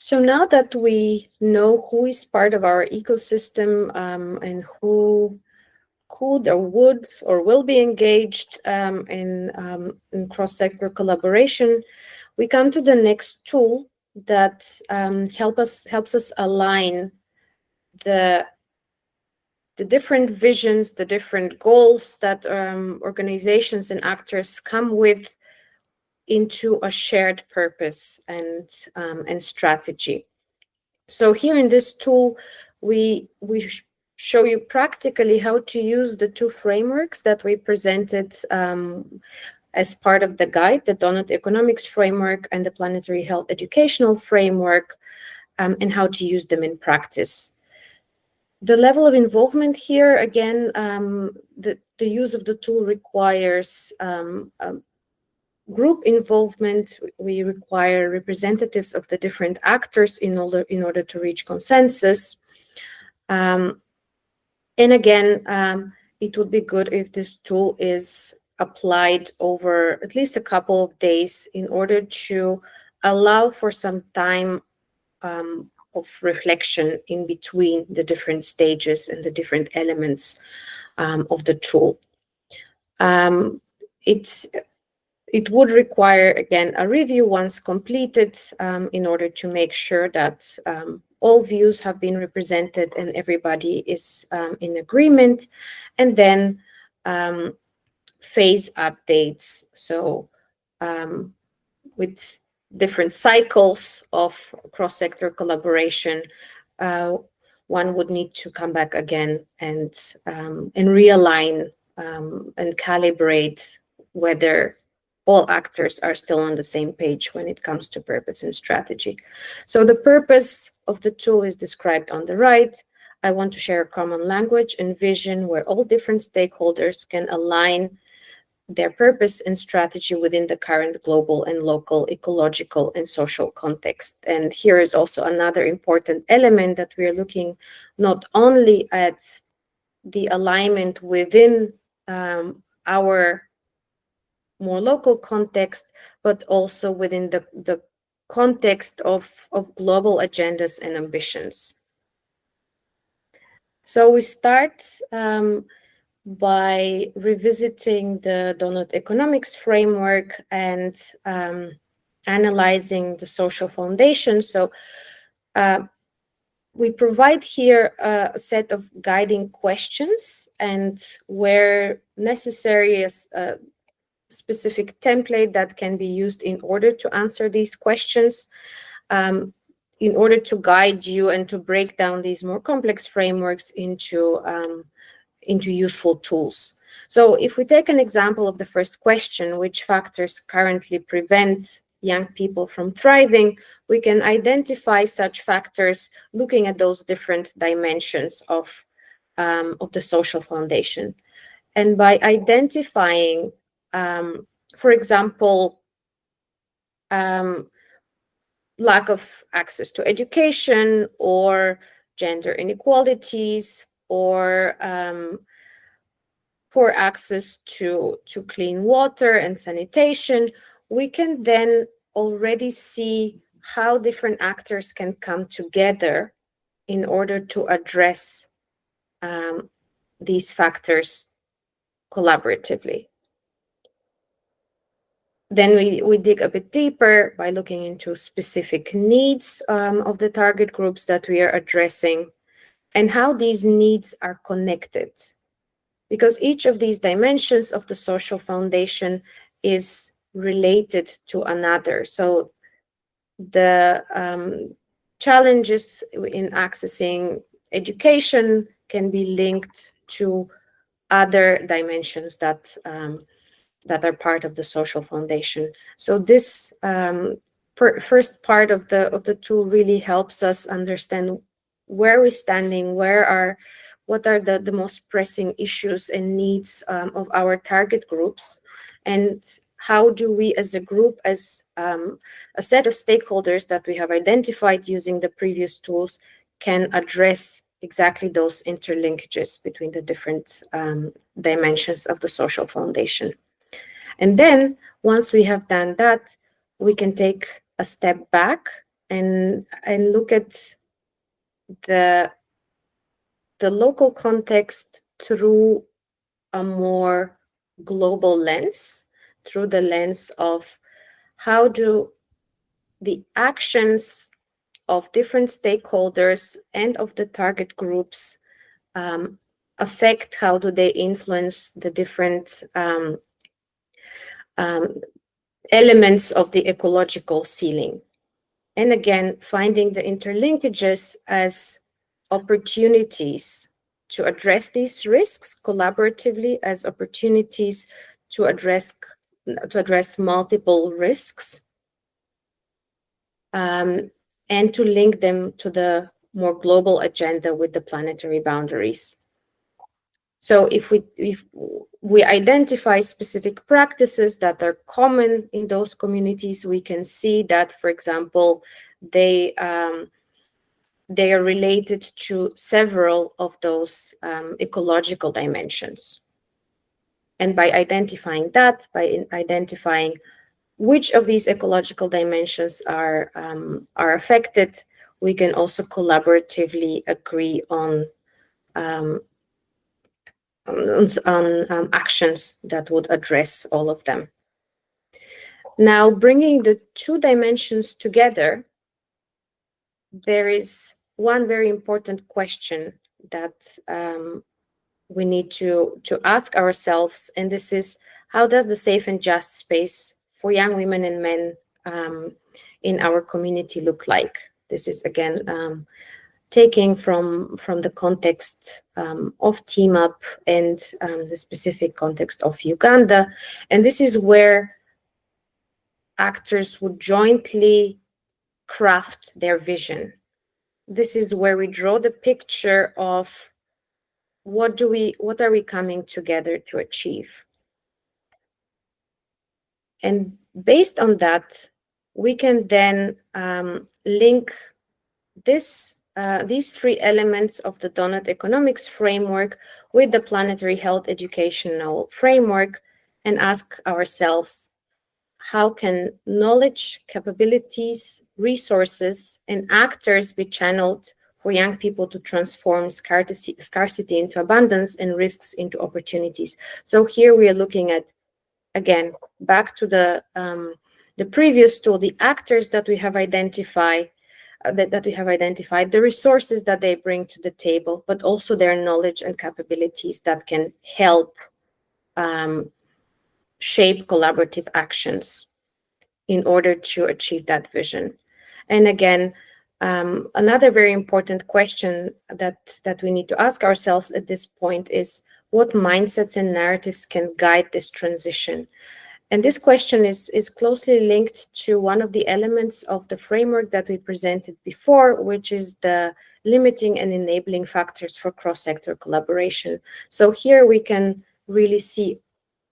So now that we know who is part of our ecosystem and who could or would or will be engaged in cross-sector collaboration, we come to the next tool that helps us align the different visions, the different goals that organizations and actors come with into a shared purpose and strategy. So here in this tool, we show you practically how to use the two frameworks that we presented as part of the guide, the Doughnut Economics Framework and the Planetary Health Educational Framework, and how to use them in practice. The level of involvement here, again, the use of the tool requires group involvement. We require representatives of the different actors in order to reach consensus. And again, it would be good if this tool is applied over at least a couple of days in order to allow for some time of reflection in between the different stages and the different elements of the tool. It would require, again, a review once completed in order to make sure that all views have been represented and everybody is in agreement, and then phase updates. So with different cycles of cross-sector collaboration, one would need to come back again and realign and calibrate whether all actors are still on the same page when it comes to purpose and strategy. So the purpose of the tool is described on the right. I want to share a common language and vision where all different stakeholders can align their purpose and strategy within the current global and local ecological and social context. And here is also another important element that we are looking not only at the alignment within our more local context, but also within the context of global agendas and ambitions. So we start by revisiting the Doughnut economics framework and analyzing the social foundation. So we provide here a set of guiding questions, and where necessary, a specific template that can be used in order to answer these questions, in order to guide you and to break down these more complex frameworks into useful tools. So if we take an example of the first question, which factors currently prevent young people from thriving, we can identify such factors looking at those different dimensions of the social foundation. And by identifying, for example, lack of access to education, or gender inequalities, or poor access to clean water and sanitation, we can then already see how different actors can come together in order to address these factors collaboratively. Then we dig a bit deeper by looking into specific needs of the target groups that we are addressing, and how these needs are connected. Because each of these dimensions of the social foundation is related to another. So the challenges in accessing education can be linked to other dimensions that are part of the social foundation. So this first part of the tool really helps us understand where we're standing, what are the most pressing issues and needs of our target groups, and how do we as a group, as a set of stakeholders that we have identified using the previous tools, can address exactly those interlinkages between the different dimensions of the social foundation. And then once we have done that, we can take a step back and look at the local context through a more global lens, through the lens of how do the actions of different stakeholders and of the target groups affect, how do they influence the different elements of the ecological ceiling. And again, finding the interlinkages as opportunities to address these risks collaboratively, as opportunities to address multiple risks, and to link them to the more global agenda with the planetary boundaries. So if we identify specific practices that are common in those communities, we can see that, for example, they are related to several of those ecological dimensions. And by identifying that, by identifying which of these ecological dimensions are affected, we can also collaboratively agree on actions that would address all of them. Now, bringing the two dimensions together, there is one very important question that we need to ask ourselves, and this is, how does the safe and just space for young women and men in our community look like? This is, again, taking from the context of TeamUp and the specific context of Uganda. And this is where actors would jointly craft their vision. This is where we draw the picture of what are we coming together to achieve. And based on that, we can then link these three elements of the Doughnut economics framework with the planetary health educational framework and ask ourselves, how can knowledge, capabilities, resources, and actors be channeled for young people to transform scarcity into abundance and risks into opportunities? So here we are looking at, again, back to the previous tool, the actors that we have identified, the resources that they bring to the table, but also their knowledge and capabilities that can help shape collaborative actions in order to achieve that vision. And again, another very important question that we need to ask ourselves at this point is, what mindsets and narratives can guide this transition? And this question is closely linked to one of the elements of the framework that we presented before, which is the limiting and enabling factors for cross-sector collaboration. So here we can really see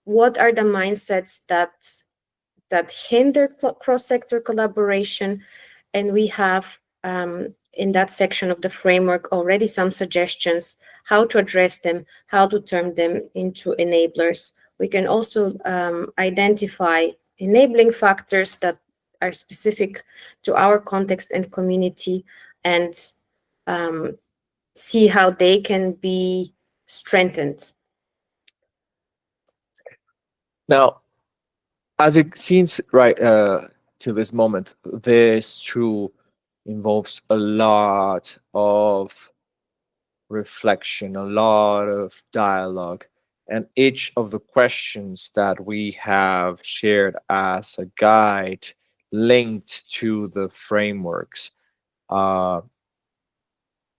what are the mindsets that hinder cross-sector collaboration. And we have in that section of the framework already some suggestions how to address them, how to turn them into enablers. We can also identify enabling factors that are specific to our context and community, and see how they can be strengthened. Now, as it seems right to this moment, this tool involves a lot of reflection, a lot of dialogue, and each of the questions that we have shared as a guide linked to the frameworks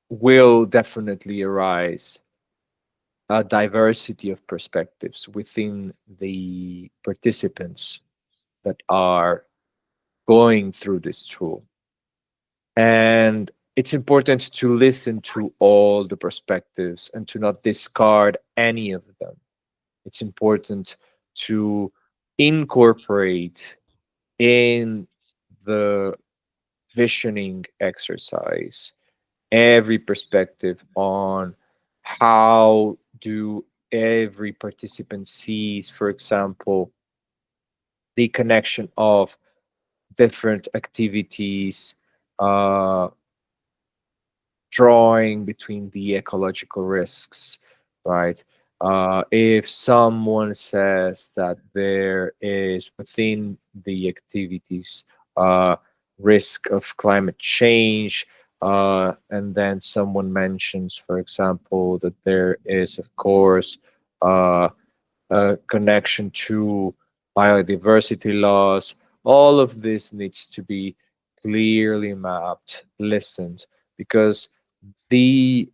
will definitely arise a diversity of perspectives within the participants that are going through this tool. And it's important to listen to all the perspectives and to not discard any of them. It's important to incorporate in the visioning exercise every perspective on how do every participant sees, for example, the connection of different activities, drawing between the ecological risks, right? If someone says that there is within the activities risk of climate change, and then someone mentions, for example, that there is, of course, a connection to biodiversity loss, all of this needs to be clearly mapped, listened, because the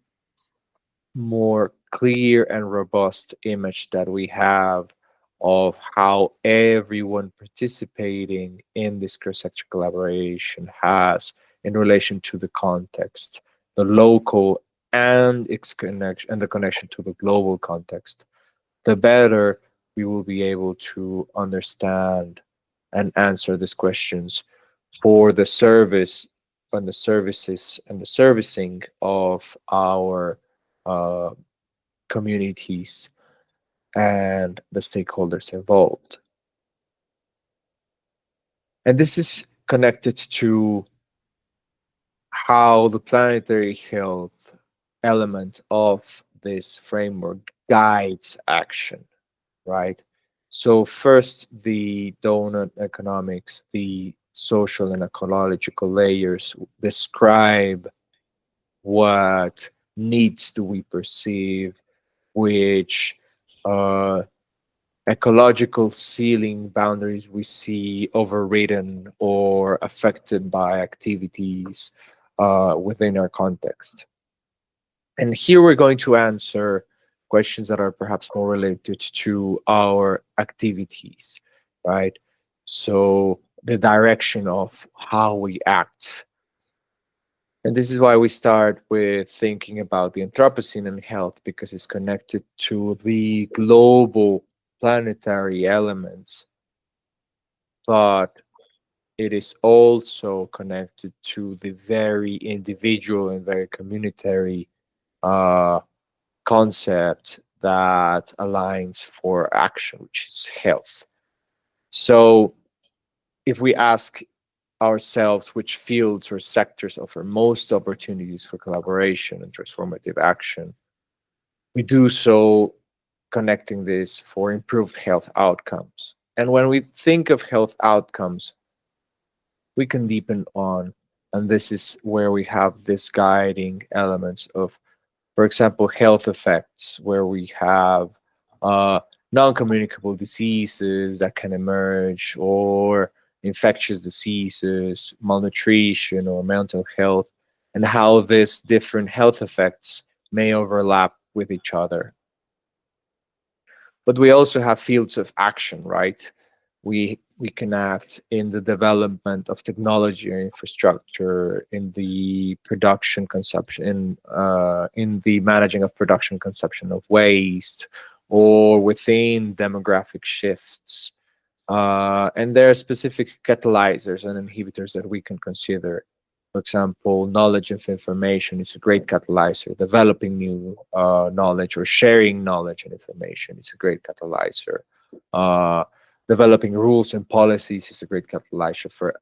more clear and robust image that we have of how everyone participating in this cross-sector collaboration has in relation to the context the local and its connection and the connection to the global context, the better we will be able to understand and answer these questions for the service and the services and the servicing of our communities and the stakeholders involved. And this is connected to how the planetary health element of this framework guides action, right? So first, the donut economics, the social and ecological layers describe what needs do we perceive, which ecological ceiling boundaries we see overridden or affected by activities within our context. And here we're going to answer questions that are perhaps more related to our activities, right? So the direction of how we act. And this is why we start with thinking about the Anthropocene and health, because it's connected to the global planetary elements, but it is also connected to the very individual and very communitary concept that aligns for action, which is health. So if we ask ourselves which fields or sectors offer most opportunities for collaboration and transformative action, we do so connecting this for improved health outcomes. And when we think of health outcomes, we can deepen on, and this is where we have this guiding elements of, for example, health effects, where we have non-communicable diseases that can emerge, or infectious diseases, malnutrition, or mental health, and how these different health effects may overlap with each other. But we also have fields of action, right? We can act in the development of technology or infrastructure, in the production consumption, in the managing of production consumption of waste, or within demographic shifts. And there are specific catalyzers and inhibitors that we can consider. For example, knowledge of information is a great catalyzer. Developing new knowledge or sharing knowledge and information is a great catalyzer. Developing rules and policies is a great catalyzer for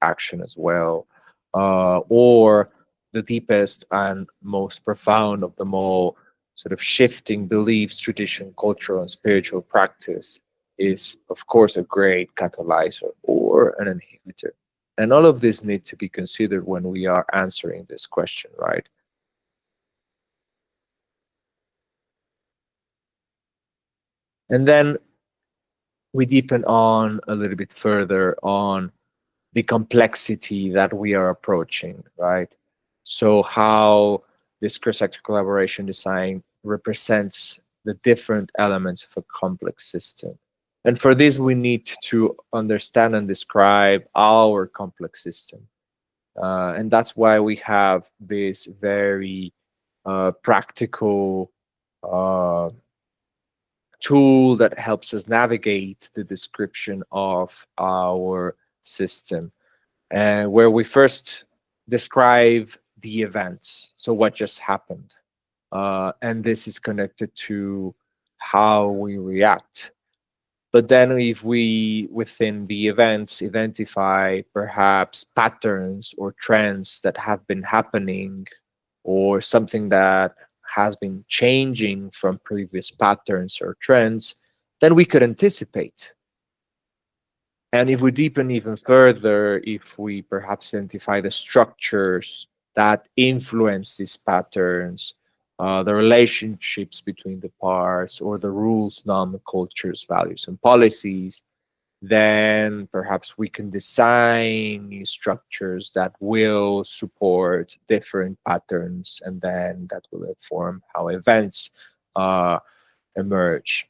action as well. Or the deepest and most profound of them all, sort of shifting beliefs, tradition, cultural, and spiritual practice is, of course, a great catalyzer or an inhibitor. And all of this need to be considered when we are answering this question, right? And then we deepen on a little bit further on the complexity that we are approaching, right? So how this cross-sector collaboration design represents the different elements of a complex system. And for this, we need to understand and describe our complex system. And that's why we have this very practical tool that helps us navigate the description of our system, and where we first describe the events, so what just happened. And this is connected to how we react. But then if we, within the events, identify perhaps patterns or trends that have been happening, or something that has been changing from previous patterns or trends, then we could anticipate. And if we deepen even further, if we perhaps identify the structures that influence these patterns, the relationships between the parts, or the rules, norms, cultures, values, and policies, then perhaps we can design new structures that will support different patterns, and then that will inform how events emerge.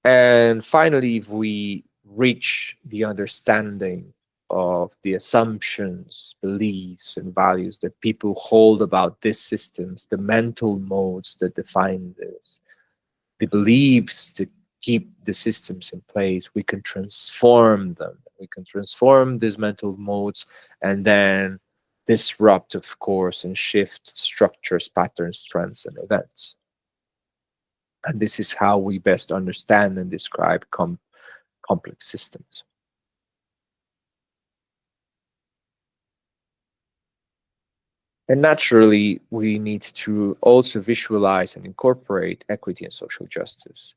And finally, if we reach the understanding of the assumptions, beliefs, and values that people hold about these systems, the mental modes that define this, the beliefs that keep the systems in place, we can transform them. We can transform these mental modes and then disrupt, of course, and shift structures, patterns, trends, and events. And this is how we best understand and describe complex systems. And naturally, we need to also visualize and incorporate equity and social justice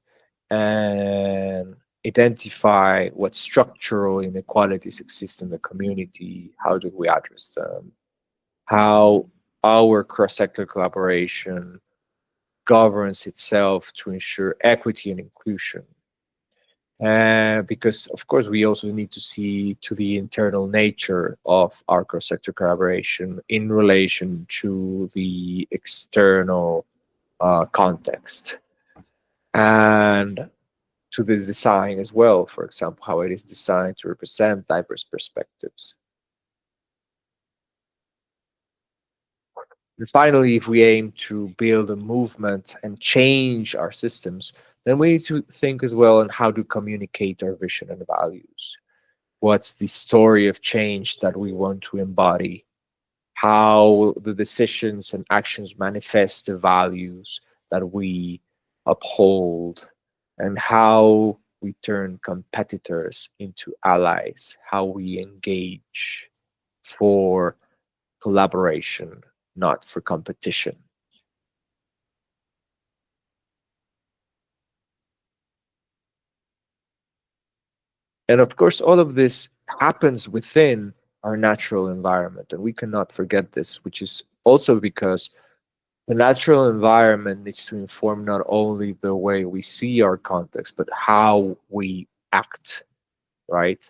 and identify what structural inequalities exist in the community, how do we address them, how our cross-sector collaboration governs itself to ensure equity and inclusion. Because, of course, we also need to see to the internal nature of our cross-sector collaboration in relation to the external context. And to this design as well, for example, how it is designed to represent diverse perspectives. And finally, if we aim to build a movement and change our systems, then we need to think as well on how to communicate our vision and values. What's the story of change that we want to embody? How the decisions and actions manifest the values that we uphold, and how we turn competitors into allies, how we engage for collaboration, not for competition. And of course, all of this happens within our natural environment, and we cannot forget this, which is also because the natural environment needs to inform not only the way we see our context, but how we act, right?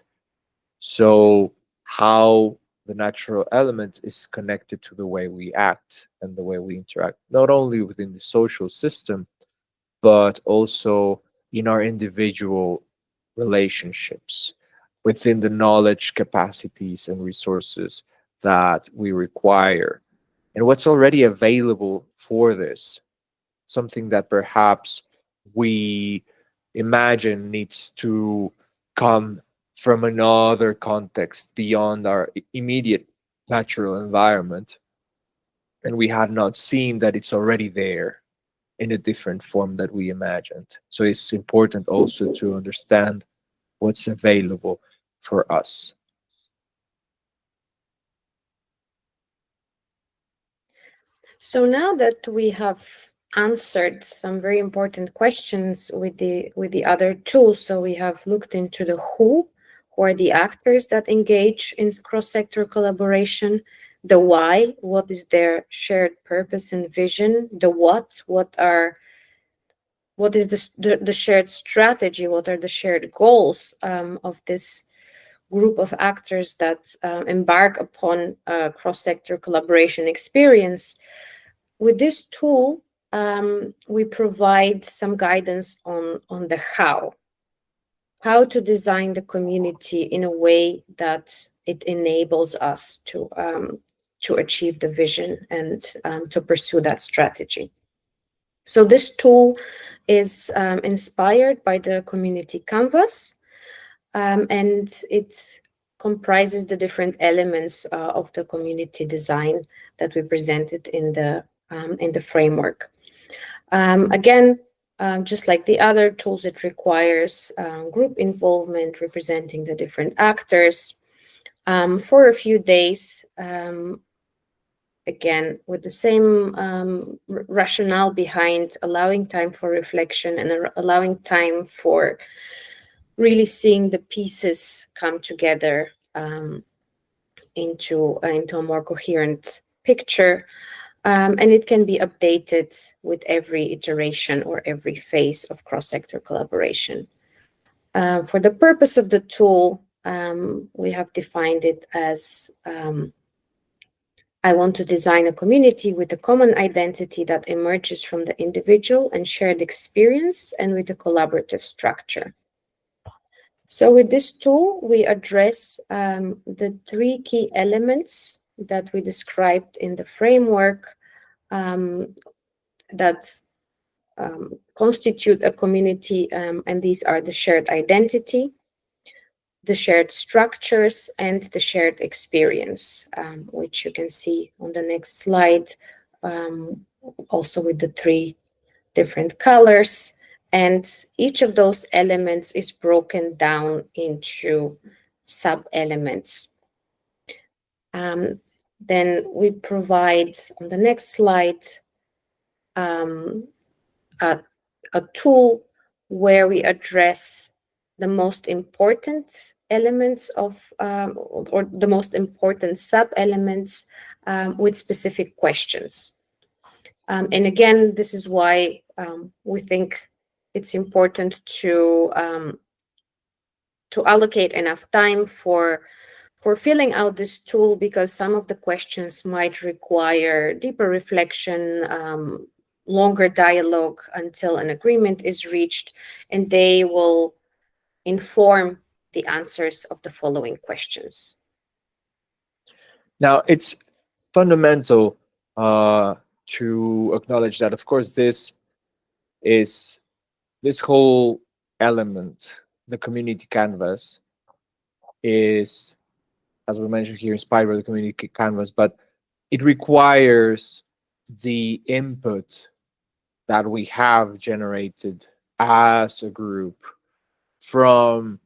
So how the natural element is connected to the way we act and the way we interact, not only within the social system, but also in our individual relationships, within the knowledge, capacities, and resources that we require, and what's already available for this, something that perhaps we imagine needs to come from another context beyond our immediate natural environment, and we had not seen that it's already there in a different form that we imagined. So it's important also to understand what's available for us. So now that we have answered some very important questions with the other tools, so we have looked into the who are the actors that engage in cross-sector collaboration, the why, what is their shared purpose and vision, the what is the shared strategy, what are the shared goals of this group of actors that embark upon a cross-sector collaboration experience. With this tool, we provide some guidance on the how to design the community in a way that it enables us to achieve the vision and to pursue that strategy. So this tool is inspired by the community canvas, and it comprises the different elements of the community design that we presented in the framework. Again, just like the other tools, it requires group involvement representing the different actors for a few days, again, with the same rationale behind allowing time for reflection and allowing time for really seeing the pieces come together into a more coherent picture. And it can be updated with every iteration or every phase of cross-sector collaboration. For the purpose of the tool, we have defined it as I want to design a community with a common identity that emerges from the individual and shared experience and with a collaborative structure. So with this tool, we address the three key elements that we described in the framework that constitute a community, and these are the shared identity, the shared structures, and the shared experience, which you can see on the next slide, also with the three different colors. And each of those elements is broken down into sub-elements. Then we provide, on the next slide, a tool where we address the most important elements of, or the most important sub-elements with specific questions. And again, this is why we think it's important to allocate enough time for filling out this tool, because some of the questions might require deeper reflection, longer dialogue until an agreement is reached, and they will inform the answers of the following questions. Now, it's fundamental to acknowledge that, of course, this whole element, the community canvas, is, as we mentioned here, inspired by the community canvas, but it requires the input that we have generated as a group from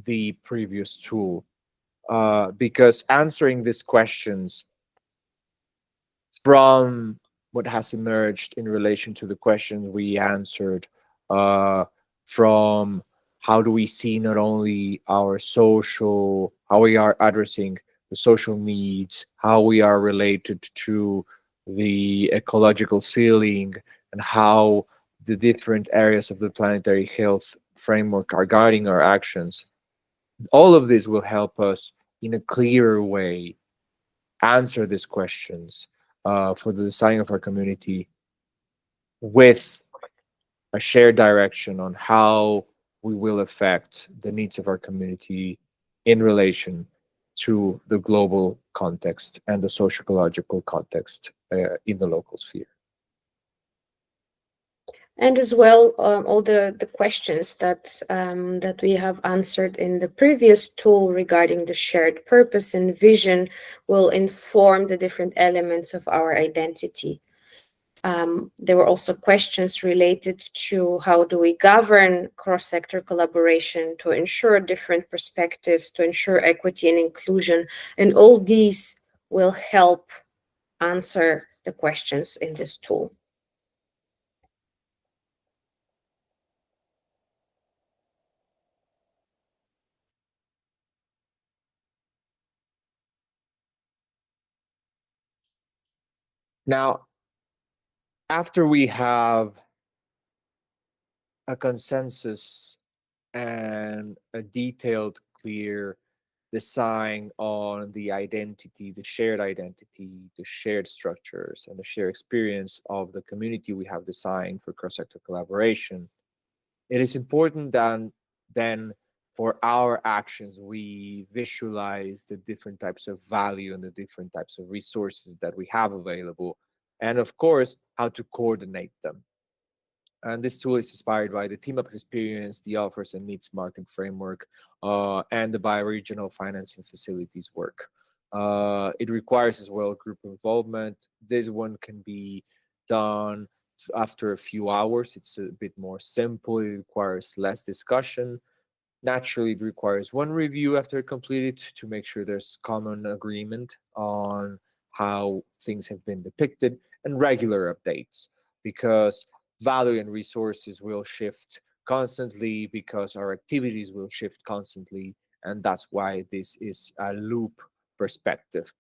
the previous tool, because answering these questions from what has emerged in relation to the questions we answered, from how do we see not only our social, how we are addressing the social needs, how we are related to the ecological ceiling, and how the different areas of the planetary health framework are guiding our actions. All of this will help us in a clearer way answer these questions for the design of our community, with a shared direction on how we will affect the needs of our community in relation to the global context and the socio-ecological context in the local sphere. And as well, all the questions that we have answered in the previous tool regarding the shared purpose and vision will inform the different elements of our identity. There were also questions related to how do we govern cross-sector collaboration to ensure different perspectives, to ensure equity and inclusion, and all these will help answer the questions in this tool. Now, after we have a consensus and a detailed, clear design on the identity, the shared structures, and the shared experience of the community we have designed for cross-sector collaboration, it is important that then for our actions, we visualize the different types of value and the different types of resources that we have available, and of course, how to coordinate them. And this tool is inspired by the TeamUp experience, the offers and needs market framework, and the bioregional financing facilities work. It requires as well group involvement. This one can be done after a few hours. It's a bit more simple. It requires less discussion. Naturally, it requires one review after completed to make sure there's common agreement on how things have been depicted, and regular updates, because value and resources will shift constantly, because our activities will shift constantly, and that's why this is a loop perspective.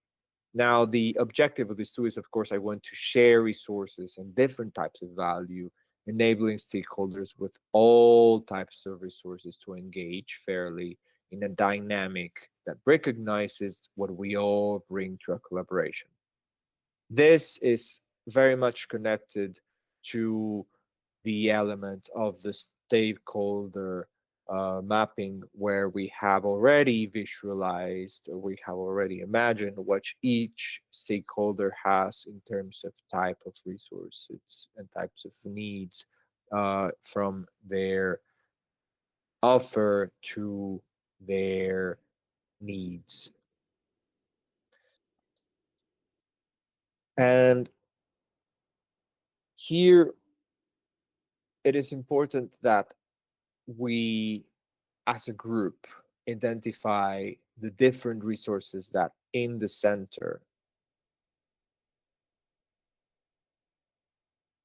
Now, the objective of this tool is, of course, I want to share resources and different types of value, enabling stakeholders with all types of resources to engage fairly in a dynamic that recognizes what we all bring to a collaboration. This is very much connected to the element of the stakeholder mapping where we have already visualized, we have already imagined what each stakeholder has in terms of type of resources and types of needs, from their offer to their needs. And here it is important that we, as a group, identify the different resources that in the center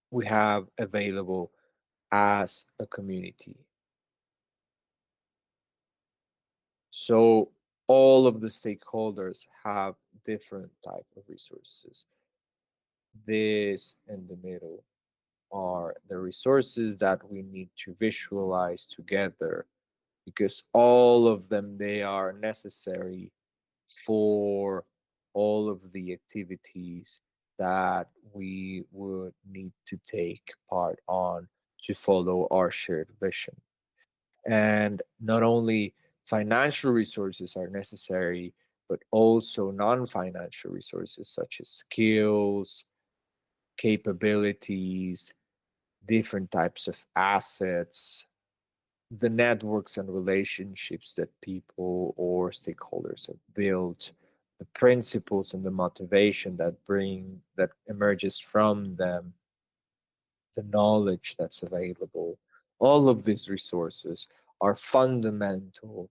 we have available as a community. So all of the stakeholders have different type of resources. This in the middle are the resources that we need to visualize together, because all of them, they are necessary for all of the activities that we would need to take part on to follow our shared vision. And not only financial resources are necessary, but also non-financial resources such as skills, capabilities, different types of assets, the networks and relationships that people or stakeholders have built, the principles and the motivation that emerges from them, the knowledge that's available. All of these resources are fundamental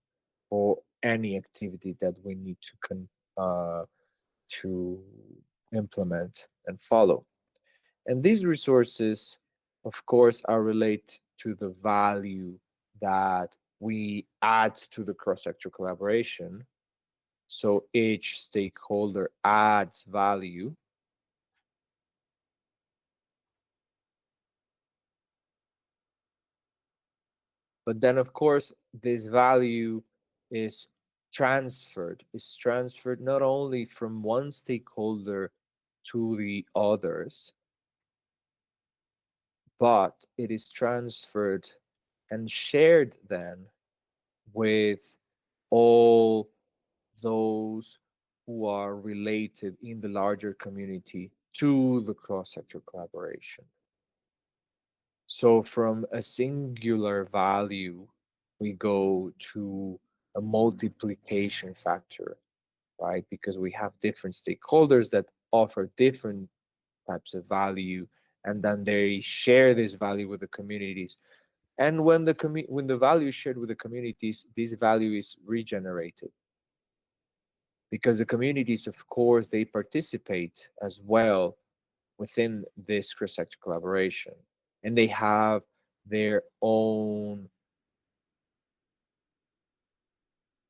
for any activity that we need to implement and follow. And these resources, of course, are related to the value that we add to the cross-sector collaboration. So each stakeholder adds value. But then, of course, this value is transferred not only from one stakeholder to the others, but it is transferred and shared then with all those who are related in the larger community to the cross-sector collaboration. So from a singular value, we go to a multiplication factor, right? Because we have different stakeholders that offer different types of value, and then they share this value with the communities. And when the value is shared with the communities, this value is regenerated, because the communities, of course, they participate as well within this cross-sector collaboration, and they have their own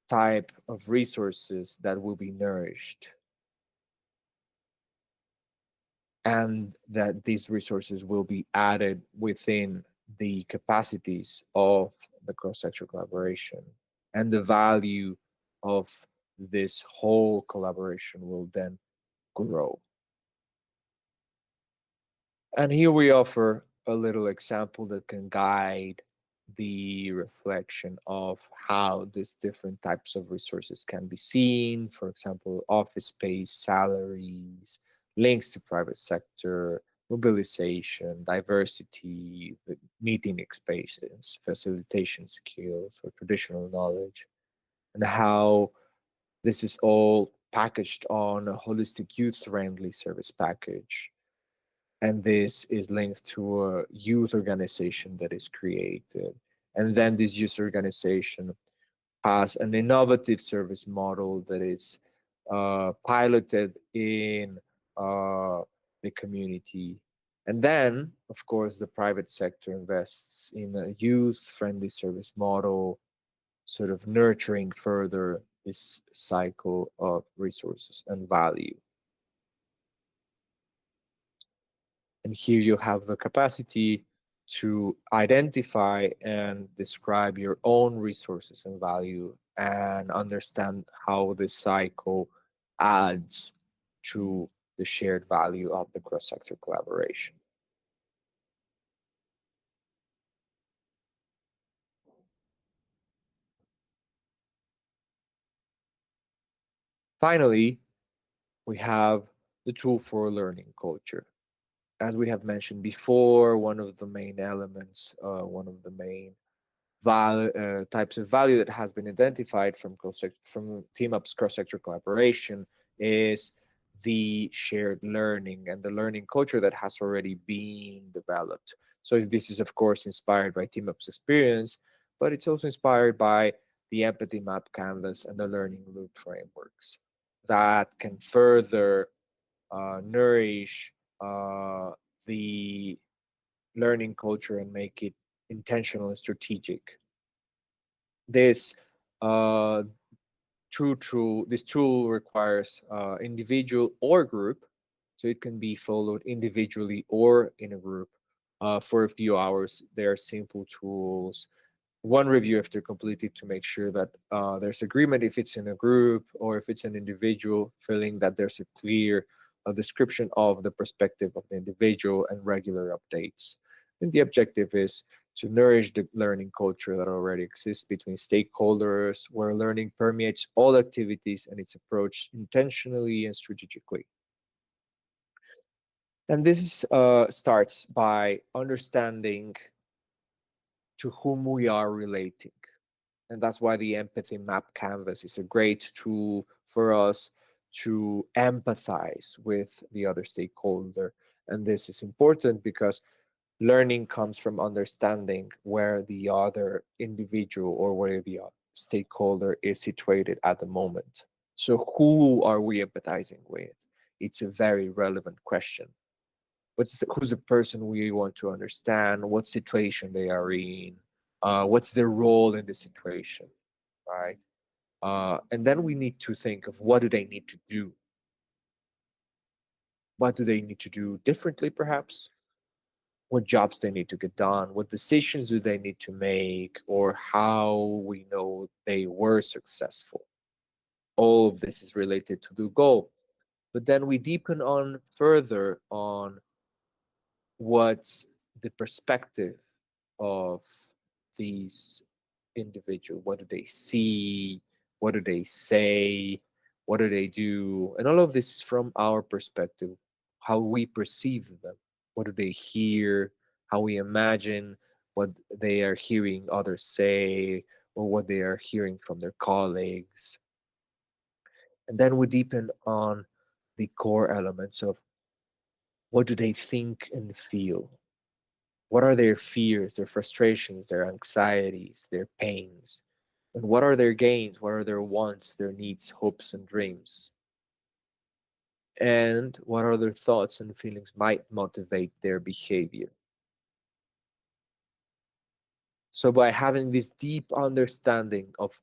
type of resources that will be nourished, and that these resources will be added within the capacities of the cross-sector collaboration, and the value of this whole collaboration will then grow. And here we offer a little example that can guide the reflection of how these different types of resources can be seen. For example, office space, salaries, links to private sector, mobilization, diversity, the meeting experience, facilitation skills, or traditional knowledge, and how this is all packaged on a holistic youth-friendly service package. And this is linked to a youth organization that is created. And then this youth organization has an innovative service model that is piloted in the community. And then, of course, the private sector invests in a youth-friendly service model, sort of nurturing further this cycle of resources and value. And here you have the capacity to identify and describe your own resources and value, and understand how this cycle adds to the shared value of the cross-sector collaboration. Finally, we have the tool for learning culture. As we have mentioned before, one of the main elements, one of the main types of value that has been identified from TeamUp's cross-sector collaboration is the shared learning and the learning culture that has already been developed. So this is, of course, inspired by TeamUp's experience, but it's also inspired by the empathy map canvas and the learning loop frameworks that can further nourish the learning culture and make it intentional and strategic. This this tool requires individual or group, so it can be followed individually or in a group for a few hours. They are simple tools. One review after completed to make sure that there's agreement if it's in a group or if it's an individual, feeling that there's a clear description of the perspective of the individual and regular updates. And the objective is to nourish the learning culture that already exists between stakeholders, where learning permeates all activities and it's approached intentionally and strategically. And this starts by understanding to whom we are relating. And that's why the empathy map canvas is a great tool for us to empathize with the other stakeholder. And this is important because learning comes from understanding where the other individual or where the stakeholder is situated at the moment. So who are we empathizing with? It's a very relevant question. Who's the person we want to understand? What situation they are in? What's their role in the situation, right? And then we need to think of what do they need to do? What do they need to do differently, perhaps? What jobs they need to get done? What decisions do they need to make? Or how we know they were successful? All of this is related to the goal. But then we deepen on further on what's the perspective of these individuals. What do they see? What do they say? What do they do? And all of this is from our perspective, how we perceive them. What do they hear? How we imagine what they are hearing others say, or what they are hearing from their colleagues. And then we deepen on the core elements of what do they think and feel? What are their fears, their frustrations, their anxieties, their pains? And what are their gains? What are their wants, their needs, hopes, and dreams? And what other thoughts and feelings might motivate their behavior? So by having this deep understanding of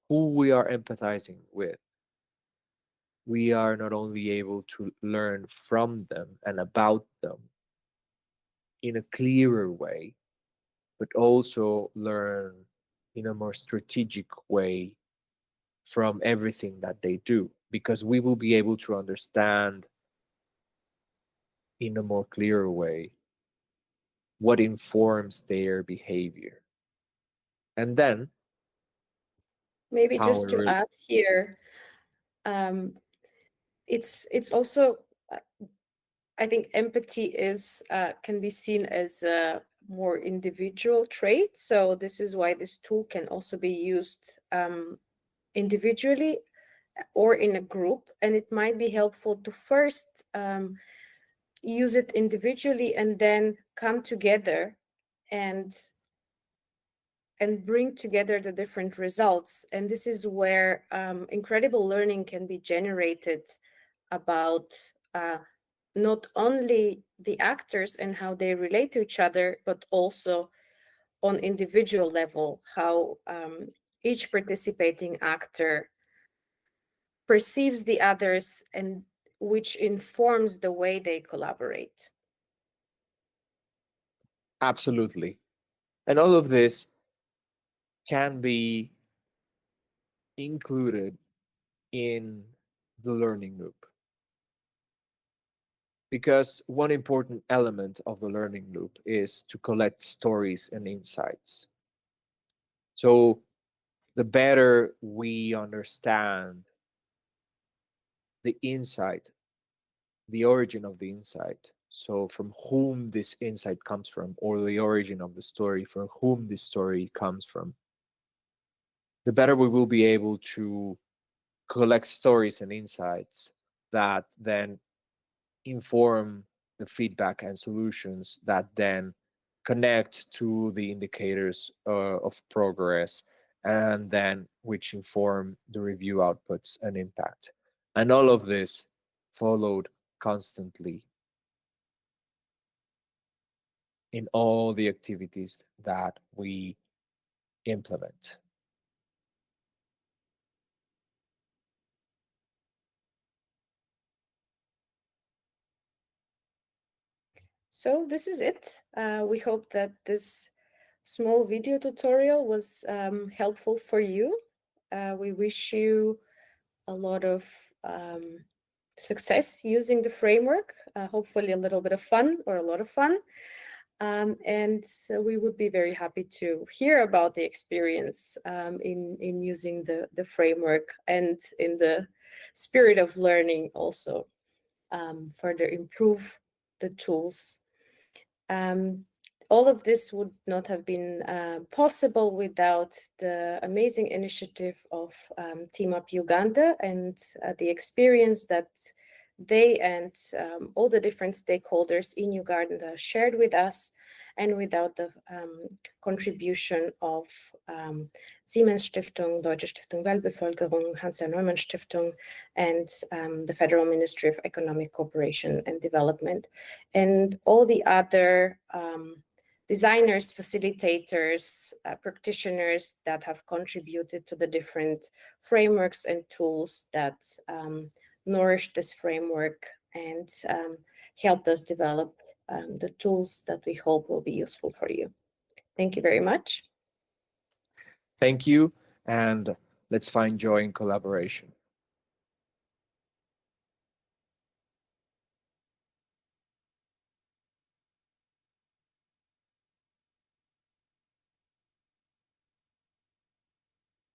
who we are empathizing with, we are not only able to learn from them and about them in a clearer way, but also learn in a more strategic way from everything that they do, because we will be able to understand in a more clear way what informs their behavior. And then Maybe how just we to add here, um, it's also I think empathy is can be seen as a more individual trait. So this is why this tool can also be used individually or in a group, and it might be helpful to first use it individually and then come together and bring together the different results. And this is where incredible learning can be generated about not only the actors and how they relate to each other, but also on individual level, how each participating actor perceives the others, and which informs the way they collaborate. absolutely. And all of this can be included in the learning loop. Because one important element of the learning loop is to collect stories and insights. So the better we understand the insight, the origin of the insight. So from whom this insight comes from, or the origin of the story, from whom this story comes from, the better we will be able to collect stories and insights that then inform the feedback and solutions that then connect to the indicators of progress, and then which inform the review outputs and impact. And all of this followed constantly in all the activities that we implement. So this is it. We hope that this small video tutorial was helpful for you. We wish you a lot of success using the framework, hopefully a little bit of fun or a lot of fun. And so we would be very happy to hear about the experience in using the framework, and in the spirit of learning also further improve the tools. All of this would not have been possible without the amazing initiative of TeamUp Uganda and the experience that they and all the different stakeholders in Uganda shared with us, and without the contribution of Siemens Stiftung, Deutsche Stiftung Weltbevölkerung, Neumann Stiftung, and the Federal Ministry of Economic Cooperation and Development, and all the other designers, facilitators, practitioners that have contributed to the different frameworks and tools that nourish this framework and helped us develop the tools that we hope will be useful for you. Thank you very much. Thank you, and let's find joy in collaboration.